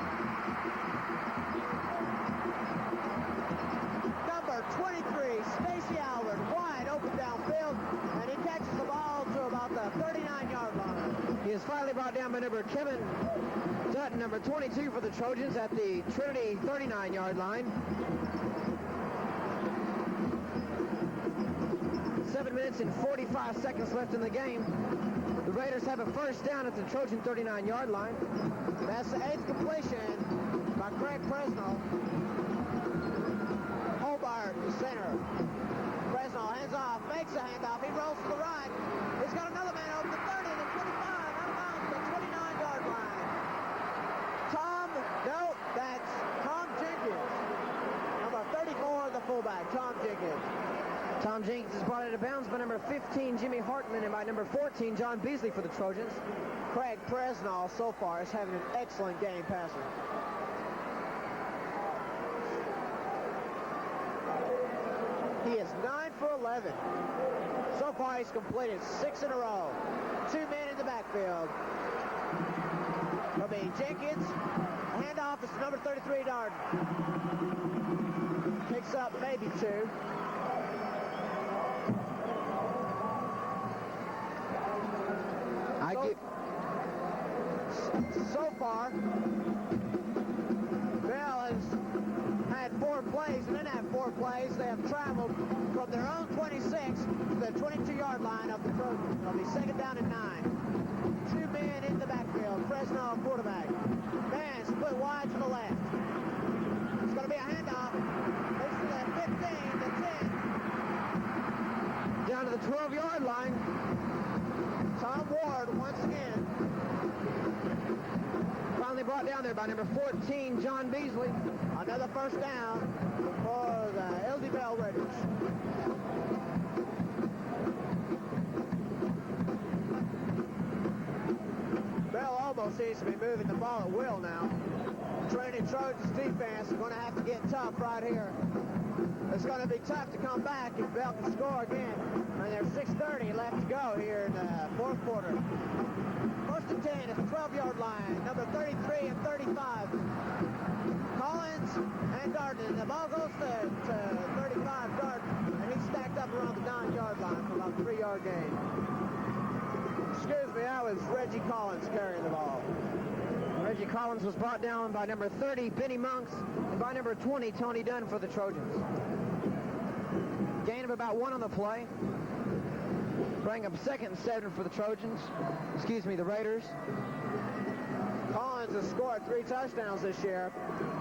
Number 23, Stacy Albert, wide open downfield. And he catches the ball to about the 39-yard line. He is finally brought down by number Kevin Dutton, number 22 for the Trojans at the Trinity 39-yard line. 7 minutes minutes and 45 seconds left in the game. The Raiders have a first down at the Trojan 39-yard line. That's the 8th completion by Craig Presnell. Hobart, the center. Presnell hands off, makes a handoff. He rolls to the right. He's got another man open the 30, the 25, out of bounds, the 29-yard line. That's Tom Jenkins. Number 34, the fullback, Tom Jenkins. Tom Jenkins is brought out of bounds by number 15, Jimmy Hartman, and by number 14, John Beasley for the Trojans. Craig Presnell so far is having an excellent game passing. He is 9 for 11. So far he's completed 6 in a row. 2 men in the backfield. It'll be Jenkins. A handoff is to number 33, Darden. Picks up maybe 2. So far, Bell has had 4 plays, and in that 4 plays, they have traveled from their own 26 to the 22-yard line of the Trojans. It'll be 2nd down and 9. 2 men in the backfield. Fresno, quarterback. Man split wide to the left. It's going to be a handoff. This is the 15, the 10. Down to the 12-yard line. Tom Ward once again. Finally brought down there by number 14, John Beasley. Another first down for the LD Bell Raiders. Bell almost seems to be moving the ball at will now. Trinity Trojans defense is going to have to get tough right here. It's going to be tough to come back if Bell can score again. And there's 6:30 left to go here in the 4th quarter. 1st and 10 at the 12-yard line. Number 33 and 35. Collins and Darden. The ball goes to 35, Darden. And he's stacked up around the 9-yard line for about a 3-yard gain. Excuse me, that was Reggie Collins carrying the ball. Reggie Collins was brought down by number 30, Benny Monks, and by number 20, Tony Dunn for the Trojans. Gain of about 1 on the play. Bring up 2nd and 7 for the Trojans. Excuse me, the Raiders. Collins has scored 3 touchdowns this year.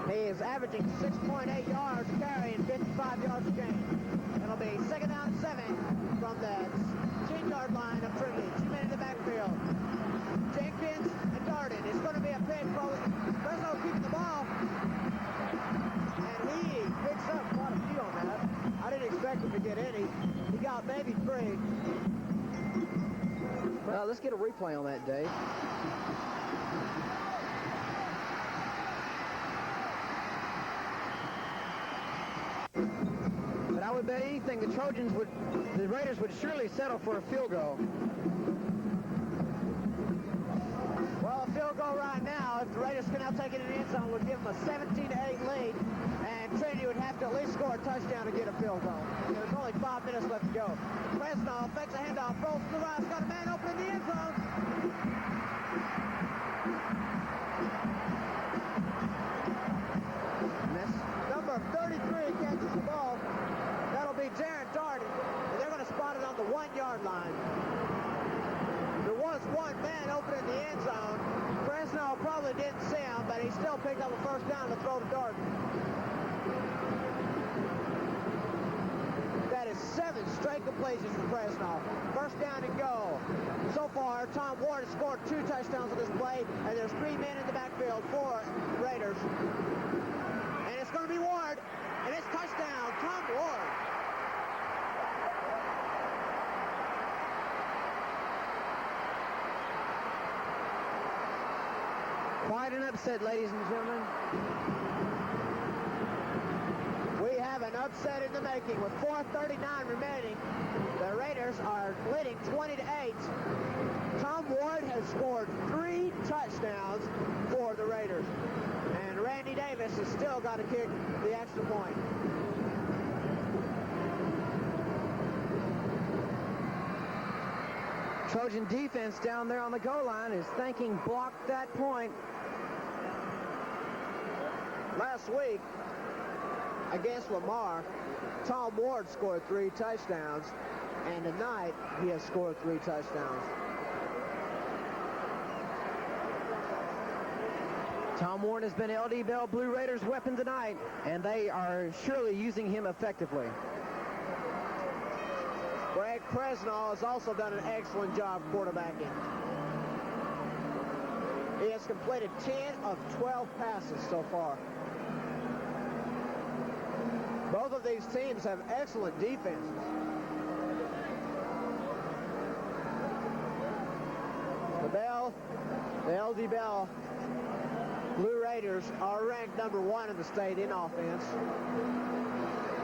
He is averaging 6.8 yards carry and 55 yards a game. It'll be 2nd down and 7 from the 10-yard line of Trinity. 2 men in the backfield. Jenkins and Darden. It's going to be a pick. Fresno keeping the ball. And he picks up quite a few on that. I didn't expect him to get any. He got maybe 3. Well, let's get a replay on that, Dave. But I would bet anything the Raiders would surely settle for a field goal. Well, a field goal right now, if the Raiders can now take it in the end zone, would give them a 17-8 lead, and Trinity would have to at least score a touchdown to get a field goal. There's only 5 minutes left to go. Fresno fakes a handoff, rolls to the right, got a man open in the end zone. Miss. Number 33 catches the ball. That'll be Jared Darden, and they're going to spot it on the 1-yard line. There was 1 man open in the end zone. Fresno probably didn't see him, but he still picked up a first down to throw to Darden. That is 7 straight completions for Fresno. First down and goal. So far, Tom Ward has scored 2 touchdowns on this play, and there's 3 men in the backfield for Raiders. And it's going to be Ward, and it's touchdown, Tom Ward. Quite an upset, ladies and gentlemen. We have an upset in the making with 4:39 remaining. The Raiders are leading 20-8. Tom Ward has scored 3 touchdowns for the Raiders. And Randy Davis has still got to kick the extra point. Trojan defense down there on the goal line is thinking block that point. Last week, against Lamar, Tom Ward scored 3 touchdowns, And tonight, he has scored 3 touchdowns. Tom Warren has been LD Bell Blue Raiders' weapon tonight, and they are surely using him effectively. Greg Presnall has also done an excellent job quarterbacking. He has completed 10 of 12 passes so far. Both of these teams have excellent defenses. The LD Bell Blue Raiders are ranked number 1 in the state in offense.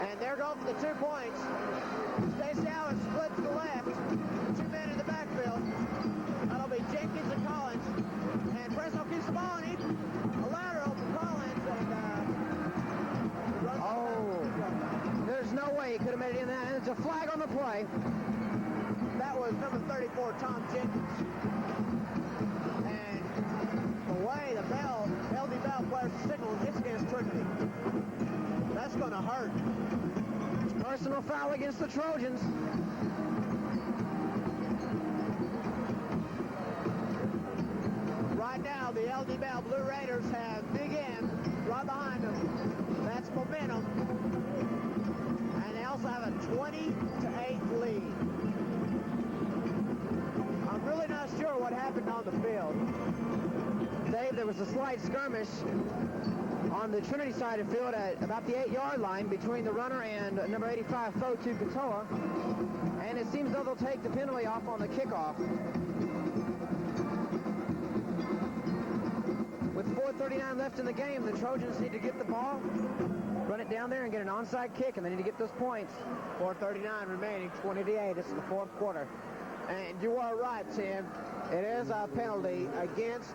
And they're going for the 2 points. Stacey Allen split to the left. 2 men in the backfield. That'll be Jenkins and Collins. And Fresno keeps the ball in. A lateral for Collins. And there's no way he could have made it in that. And it's a flag on the play. That was number 34, Tom Jenkins. And the way the LD Bell players signal, it's against Trinity. That's going to hurt. Personal foul against the Trojans. Right now, the LD Bell Blue Raiders have Big M right behind them. That's momentum. And they also have a 20-8 lead. I'm really not sure what happened on the field. Dave, there was a slight skirmish on the Trinity side of the field at about the 8-yard line between the runner and number 85, Fotu Katoa. And it seems though they'll take the penalty off on the kickoff. With 4:39 left in the game, the Trojans need to get the ball, run it down there, and get an onside kick, and they need to get those points. 4:39 remaining, 20-8. It's the 4th quarter. And you are right, Tim. It is a penalty against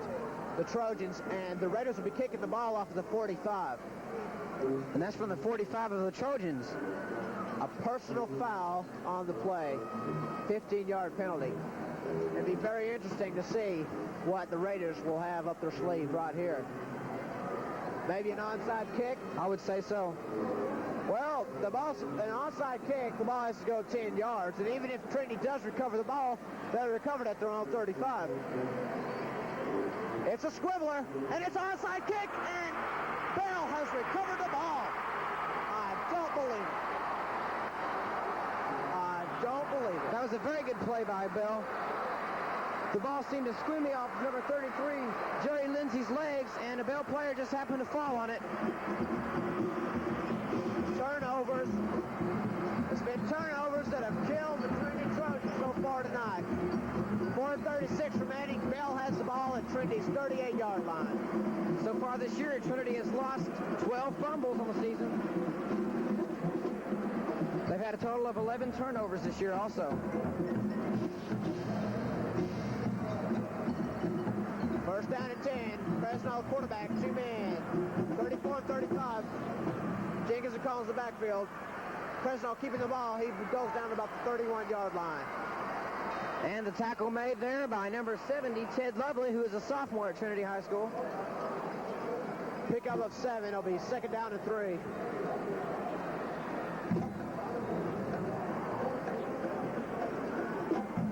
the Trojans, and the Raiders will be kicking the ball off of the 45. And that's from the 45 of the Trojans. A personal foul on the play. 15-yard penalty. It'd be very interesting to see what the Raiders will have up their sleeve right here. Maybe an onside kick? I would say so. Well, an onside kick, the ball has to go 10 yards, and even if Trinity does recover the ball, they'll recover it at their own 35. It's a squibbler, and it's onside kick, and Bell has recovered the ball. I don't believe it. I don't believe it. That was a very good play by Bell. The ball seemed to squimmy off number 33, Jerry Lindsay's legs, and a Bell player just happened to fall on it. Turnovers. It's been turnovers that have killed the Trinity Trojans so far tonight. 4:36 remaining. Bell has the ball at Trinity's 38-yard line. So far this year, Trinity has lost 12 fumbles on the season. They've had a total of 11 turnovers this year also. First down and 10. Fresno quarterback, 2 men. 34-35. Jenkins and Collins in the backfield. Fresno keeping the ball. He goes down to about the 31-yard line. And the tackle made there by number 70, Ted Lovely, who is a sophomore at Trinity High School. Pickup of 7. It'll be 2nd down and 3.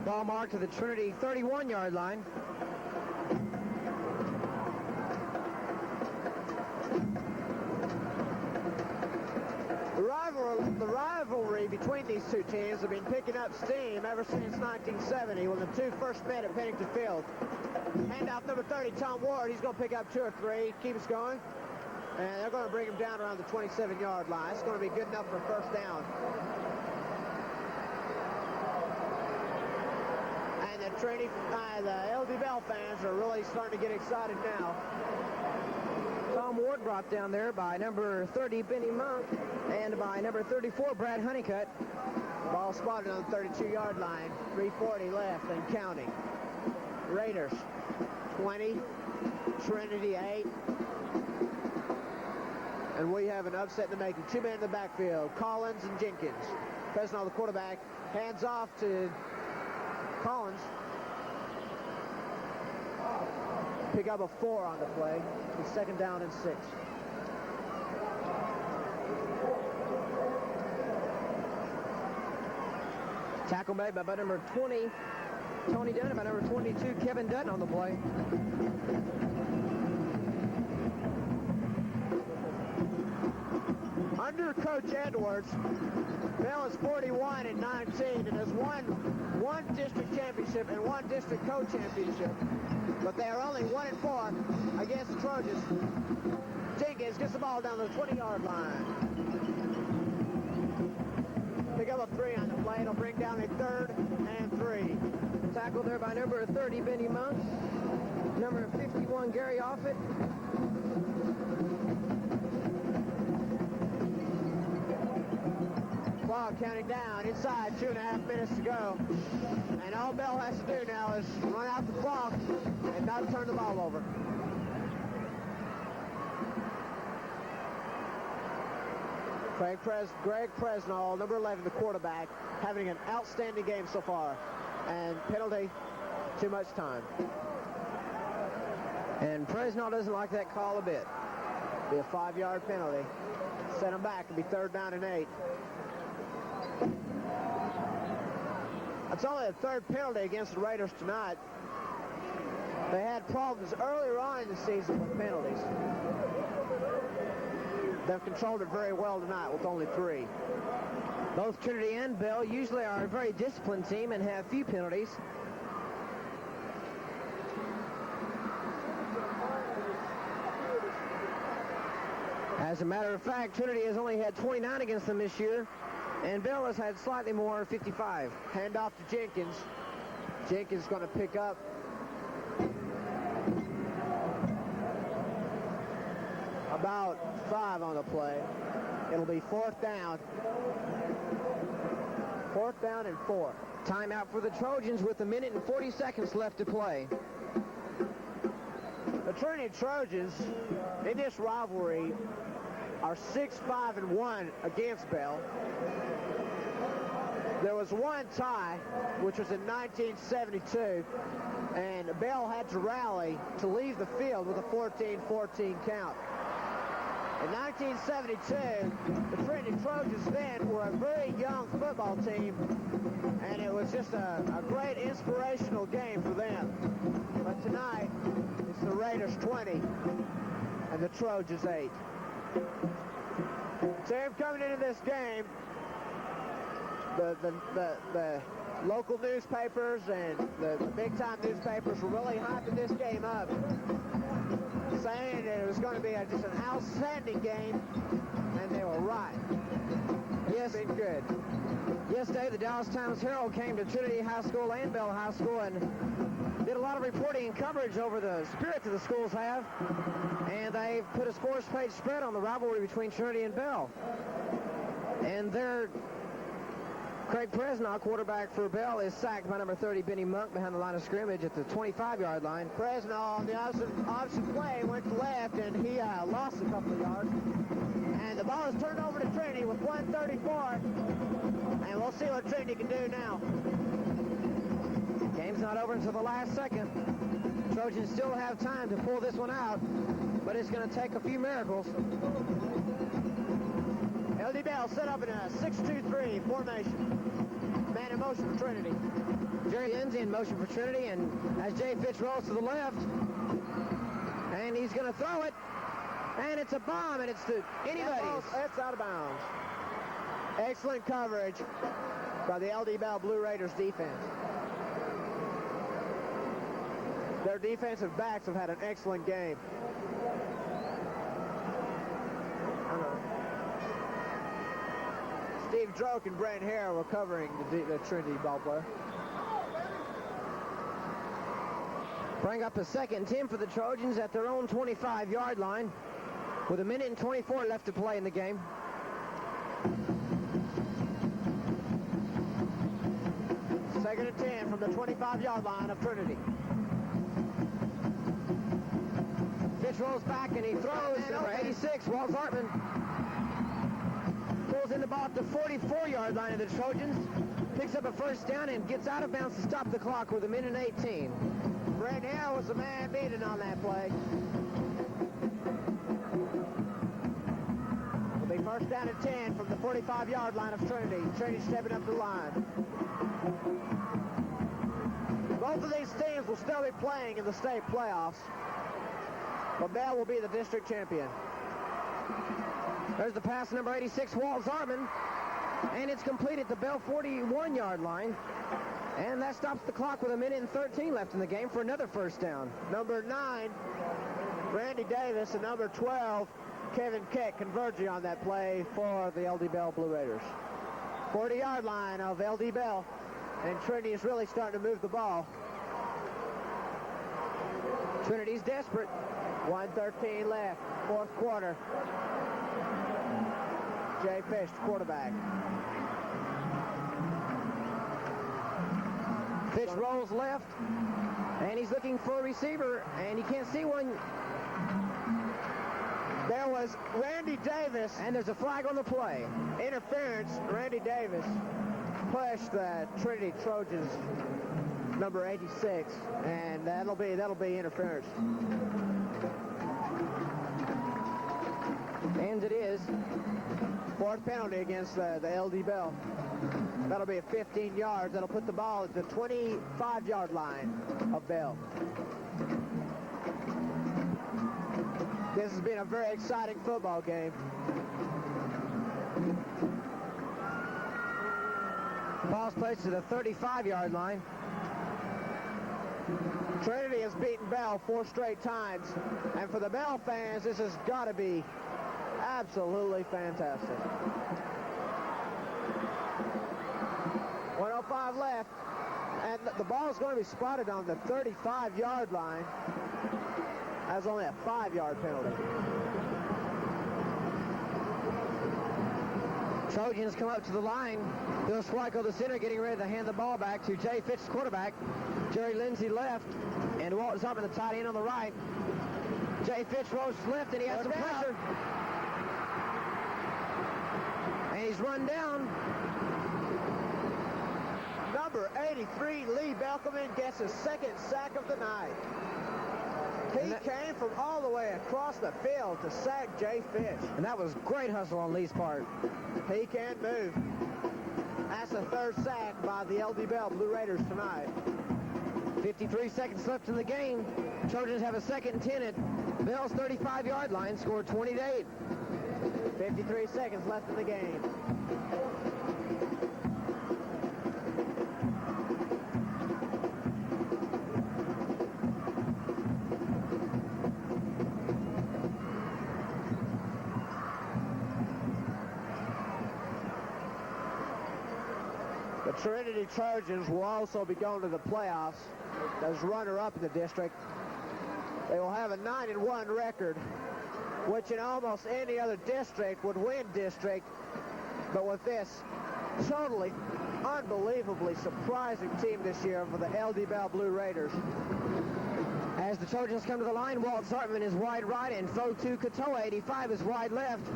Ball marked to the Trinity 31-yard line. The rivalry between these two teams have been picking up steam ever since 1970 when the two first met at Pennington Field. Handoff number 30, Tom Ward. He's going to pick up 2 or 3, keep us going. And they're going to bring him down around the 27-yard line. It's going to be good enough for 1st down. And the LD Bell fans are really starting to get excited now. Tom Ward brought down there by number 30, Benny Monk, and by number 34, Brad Honeycutt. Ball spotted on the 32-yard line. 3:40 left and counting. Raiders 20, Trinity 8. And we have an upset in the making. 2 men in the backfield, Collins and Jenkins. Fresno, the quarterback, hands off to Collins. Pick up a 4 on the play. It's 2nd down and 6. Tackle made by number 20, Tony Dunn, by number 22, Kevin Dutton on the play. Under Coach Edwards, Bell is 41-19 and has won one district championship and one district co-championship. But they are only 1-4 against the Trojans. Jenkins gets the ball down to the 20-yard line. Pick up a 3 on the play. It'll bring down a 3rd and 3. Tackle there by number 30, Benny Monk. Number 51, Gary Offit. Clock counting down inside, 2.5 minutes to go. And all Bell has to do now is run out the clock and not turn the ball over. Greg Presnall, number 11, the quarterback, having an outstanding game so far. And penalty, too much time. And Presnall doesn't like that call a bit. Be a 5-yard penalty. Send them back. It'll be 3rd down and 8. It's only the 3rd penalty against the Raiders tonight. They had problems earlier on in the season with penalties. They've controlled it very well tonight with only 3. Both Trinity and Bell usually are a very disciplined team and have few penalties. As a matter of fact, Trinity has only had 29 against them this year, and Bell has had slightly more, 55. Hand off to Jenkins. Jenkins going to pick up. About 5 on the play. It'll be 4th down. 4th down and 4. Timeout for the Trojans with 1 minute and 40 seconds left to play. The Trinity Trojans, in this rivalry, are 6-5-1 against Bell. There was one tie, which was in 1972, and Bell had to rally to leave the field with a 14-14 count. In 1972, the Trinity Trojans then were a very young football team, and it was just a great inspirational game for them. But tonight, it's the Raiders 20 and the Trojans 8. Sam, coming into this game, the local newspapers and the big-time newspapers were really hyping this game up, saying that it was going to be just an outstanding game, and they were right. Yes, it's been good. Yesterday, the Dallas Times-Herald came to Trinity High School and Bell High School and did a lot of reporting and coverage over the spirit that the schools have, and they've put a scores-page spread on the rivalry between Trinity and Bell. And Craig Presnall, quarterback for Bell, is sacked by number 30, Benny Monk, behind the line of scrimmage at the 25-yard line. Presnall, on the opposite play, went to left, and he lost a couple of yards. And the ball is turned over to Trinity with 1:34, and we'll see what Trinity can do now. Game's not over until the last second. Trojans still have time to pull this one out, but it's going to take a few miracles. LD Bell set up in a 6-2-3 formation. Man in motion for Trinity. Jerry Lindsay in motion for Trinity, and as Jay Fitch rolls to the left, and he's going to throw it, and it's a bomb, and it's to anybody's. It's out of bounds. Excellent coverage by the LD Bell Blue Raiders defense. Their defensive backs have had an excellent game. Steve Droke and Brent Hare were covering the Trinity ball player. Bring up a 2nd and 10 for the Trojans at their own 25-yard line with 1 minute and 24 left to play in the game. Second and 10 from the 25-yard line of Trinity. Fitch rolls back and he throws. Number 86, Walt Hartman, pulls in the ball at the 44-yard line of the Trojans, picks up a 1st down and gets out of bounds to stop the clock with 1 minute and 18. Brent Hare was the man beaten on that play. It'll be First down and 10 from the 45-yard line of Trinity. Trinity stepping up the line. Both of these teams will still be playing in the state playoffs, but Bell will be the district champion. There's the pass, number 86, Walt Zarman, and it's complete at the Bell 41-yard line. And that stops the clock with 1:13 left in the game for another first down. Number 9, Randy Davis, and number 12, Kevin Keck, converging on that play for the LD Bell Blue Raiders. 40-yard line of LD Bell, and Trinity is really starting to move the ball. Trinity's desperate. 1:13 left, fourth quarter. Jay Fish, quarterback. Fish rolls left, and he's looking for a receiver, and he can't see one. There was Randy Davis, And there's a flag on the play. interference. Randy Davis pushed the Trinity Trojans, number 86, and that'll be interference. And it is. Fourth penalty against the LD Bell. That'll be a 15 yards. That'll put the ball at the 25-yard line of Bell. This has been a very exciting football game. Ball's placed to the 35-yard line. Trinity has beaten Bell 4 straight times, and for the Bell fans, this has got to be absolutely fantastic. 1:05 left, and the ball is going to be spotted on the 35-yard line. That's only a 5-yard penalty. Trojans come up to the line. Bill Schweikel, the center, getting ready to hand the ball back to Jay Fitch, quarterback. Jerry Lindsay left, and Walt Zarman, the tight end, on the right. Jay Fitch rolls left, and he has some pressure. And he's run down. Number 83, Lee Belkman, gets his second sack of the night. He came from all the way across the field to sack Jay Fish. And that was great hustle on Lee's part. He can't move. That's the third sack by the LD Bell Blue Raiders tonight. 53 seconds left in the game. Trojans have a 2nd and 10 at Bell's 35-yard line, scored 20-8. 53 seconds left in the game. The Trinity Trojans will also be going to the playoffs as runner-up in the district. They will have a 9-1 record, which in almost any other district would win district. But with this totally, unbelievably surprising team this year for the LD Bell Blue Raiders. As the Trojans come to the line, Walt Zartman is wide right, and Fotu Katoa, 85, is wide left.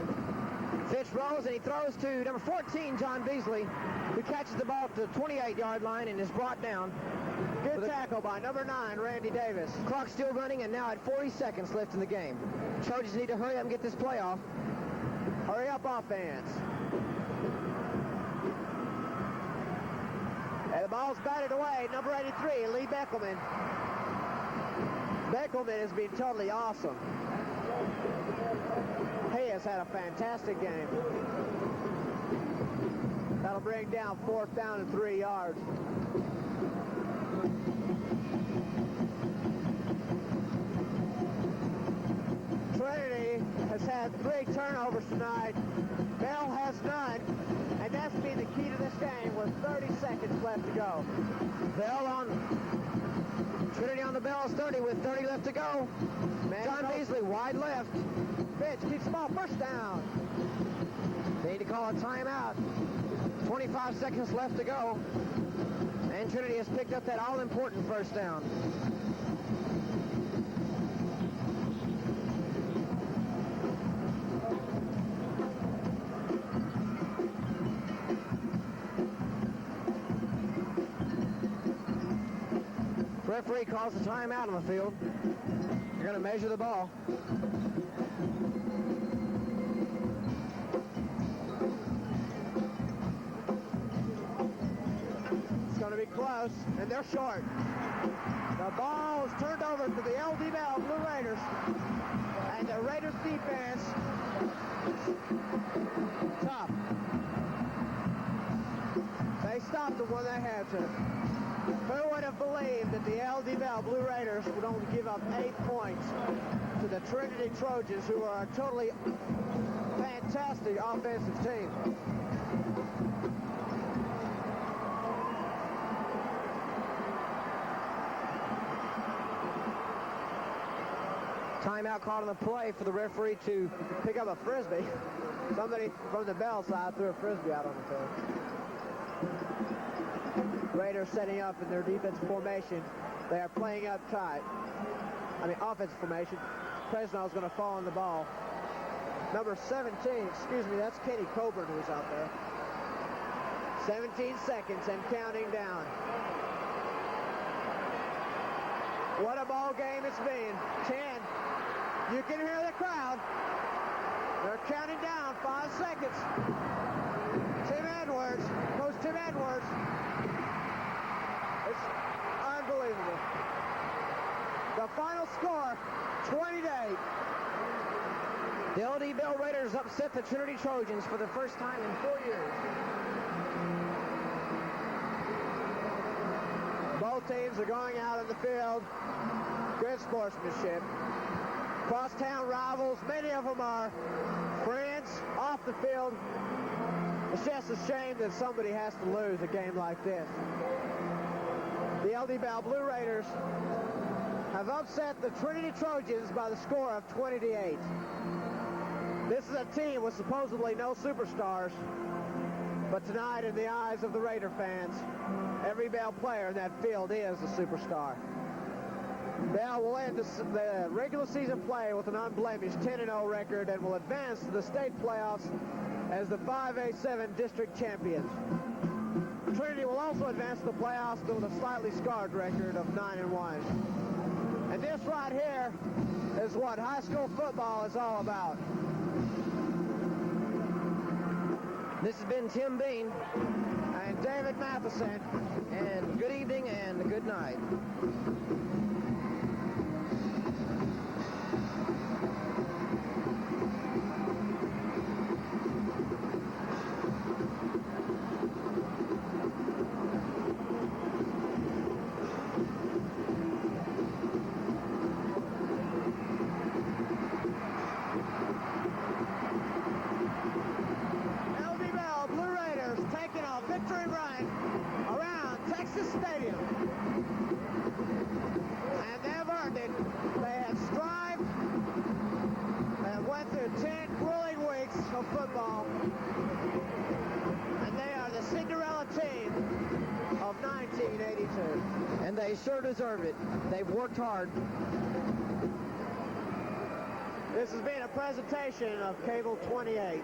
Fitch rolls, and he throws to number 14, John Beasley, who catches the ball to the 28-yard line and is brought down. Good tackle by number 9, Randy Davis. Clock still running, and now at 40 seconds left in the game. Trojans need to hurry up and get this play off. Hurry up, offense. And the ball's batted away. Number 83, Lee Beckelman. Beckelman has been totally awesome. He has had a fantastic game. That'll bring down 4th down and 3 yards. Trinity has had 3 turnovers tonight. Bell has none, and that's been the key to this game with 30 seconds left to go. Bell on Trinity on the Bell's 30 with 30 left to go. John Beasley wide left. Fitch keeps the ball, first down. They need to call a timeout. 25 seconds left to go. And Trinity has picked up that all-important first down. Referee calls a timeout on the field. They're going to measure the ball. close, and they're short. The ball is turned over to the LD Bell Blue Raiders, and the Raiders defense, tough. They stopped them when they had to. Who would have believed that the LD Bell Blue Raiders would only give up 8 points to the Trinity Trojans, who are a totally fantastic offensive team. Timeout called on the play for the referee to Pick up a frisbee. Somebody from the Bell side threw a frisbee out on the field. Raiders setting up in their defensive formation. They are playing up tight. Offensive formation. Fresno's going to fall on the ball. Number 17, excuse me, that's Kenny Coburn who's out there. 17 seconds and counting down. What a ball game it's been. 10. You can hear the crowd. They're counting down. 5 seconds. Tim Edwards. Coach Tim Edwards. It's unbelievable. The final score, 20-8. The LD Bell Raiders upset the Trinity Trojans for the first time in 4 years. Both teams are going out in the field. Good sportsmanship. Crosstown rivals, many of them are friends off the field. It's just a shame that somebody has to lose a game like this. The LD Bell Blue Raiders have upset the Trinity Trojans by the score of 20-8. This is a team with supposedly no superstars, but tonight, in the eyes of the Raider fans, every Bell player in that field is a superstar. Bell will end the regular season play with an unblemished 10-0 record and will advance to the state playoffs as the 5A7 district champions. Trinity will also advance to the playoffs with a slightly scarred record of 9-1. And this right here is what high school football is all about. This has been Tim Bean And David Matheson. and good evening and good night. LD Bell Blue Raiders taking a victory run around Texas Stadium. And they've earned it. They have strived and went through 10 grueling weeks of football. And they are the Cinderella team of 1982. And they sure deserve it. They've worked hard. This has been a presentation of Cable 28.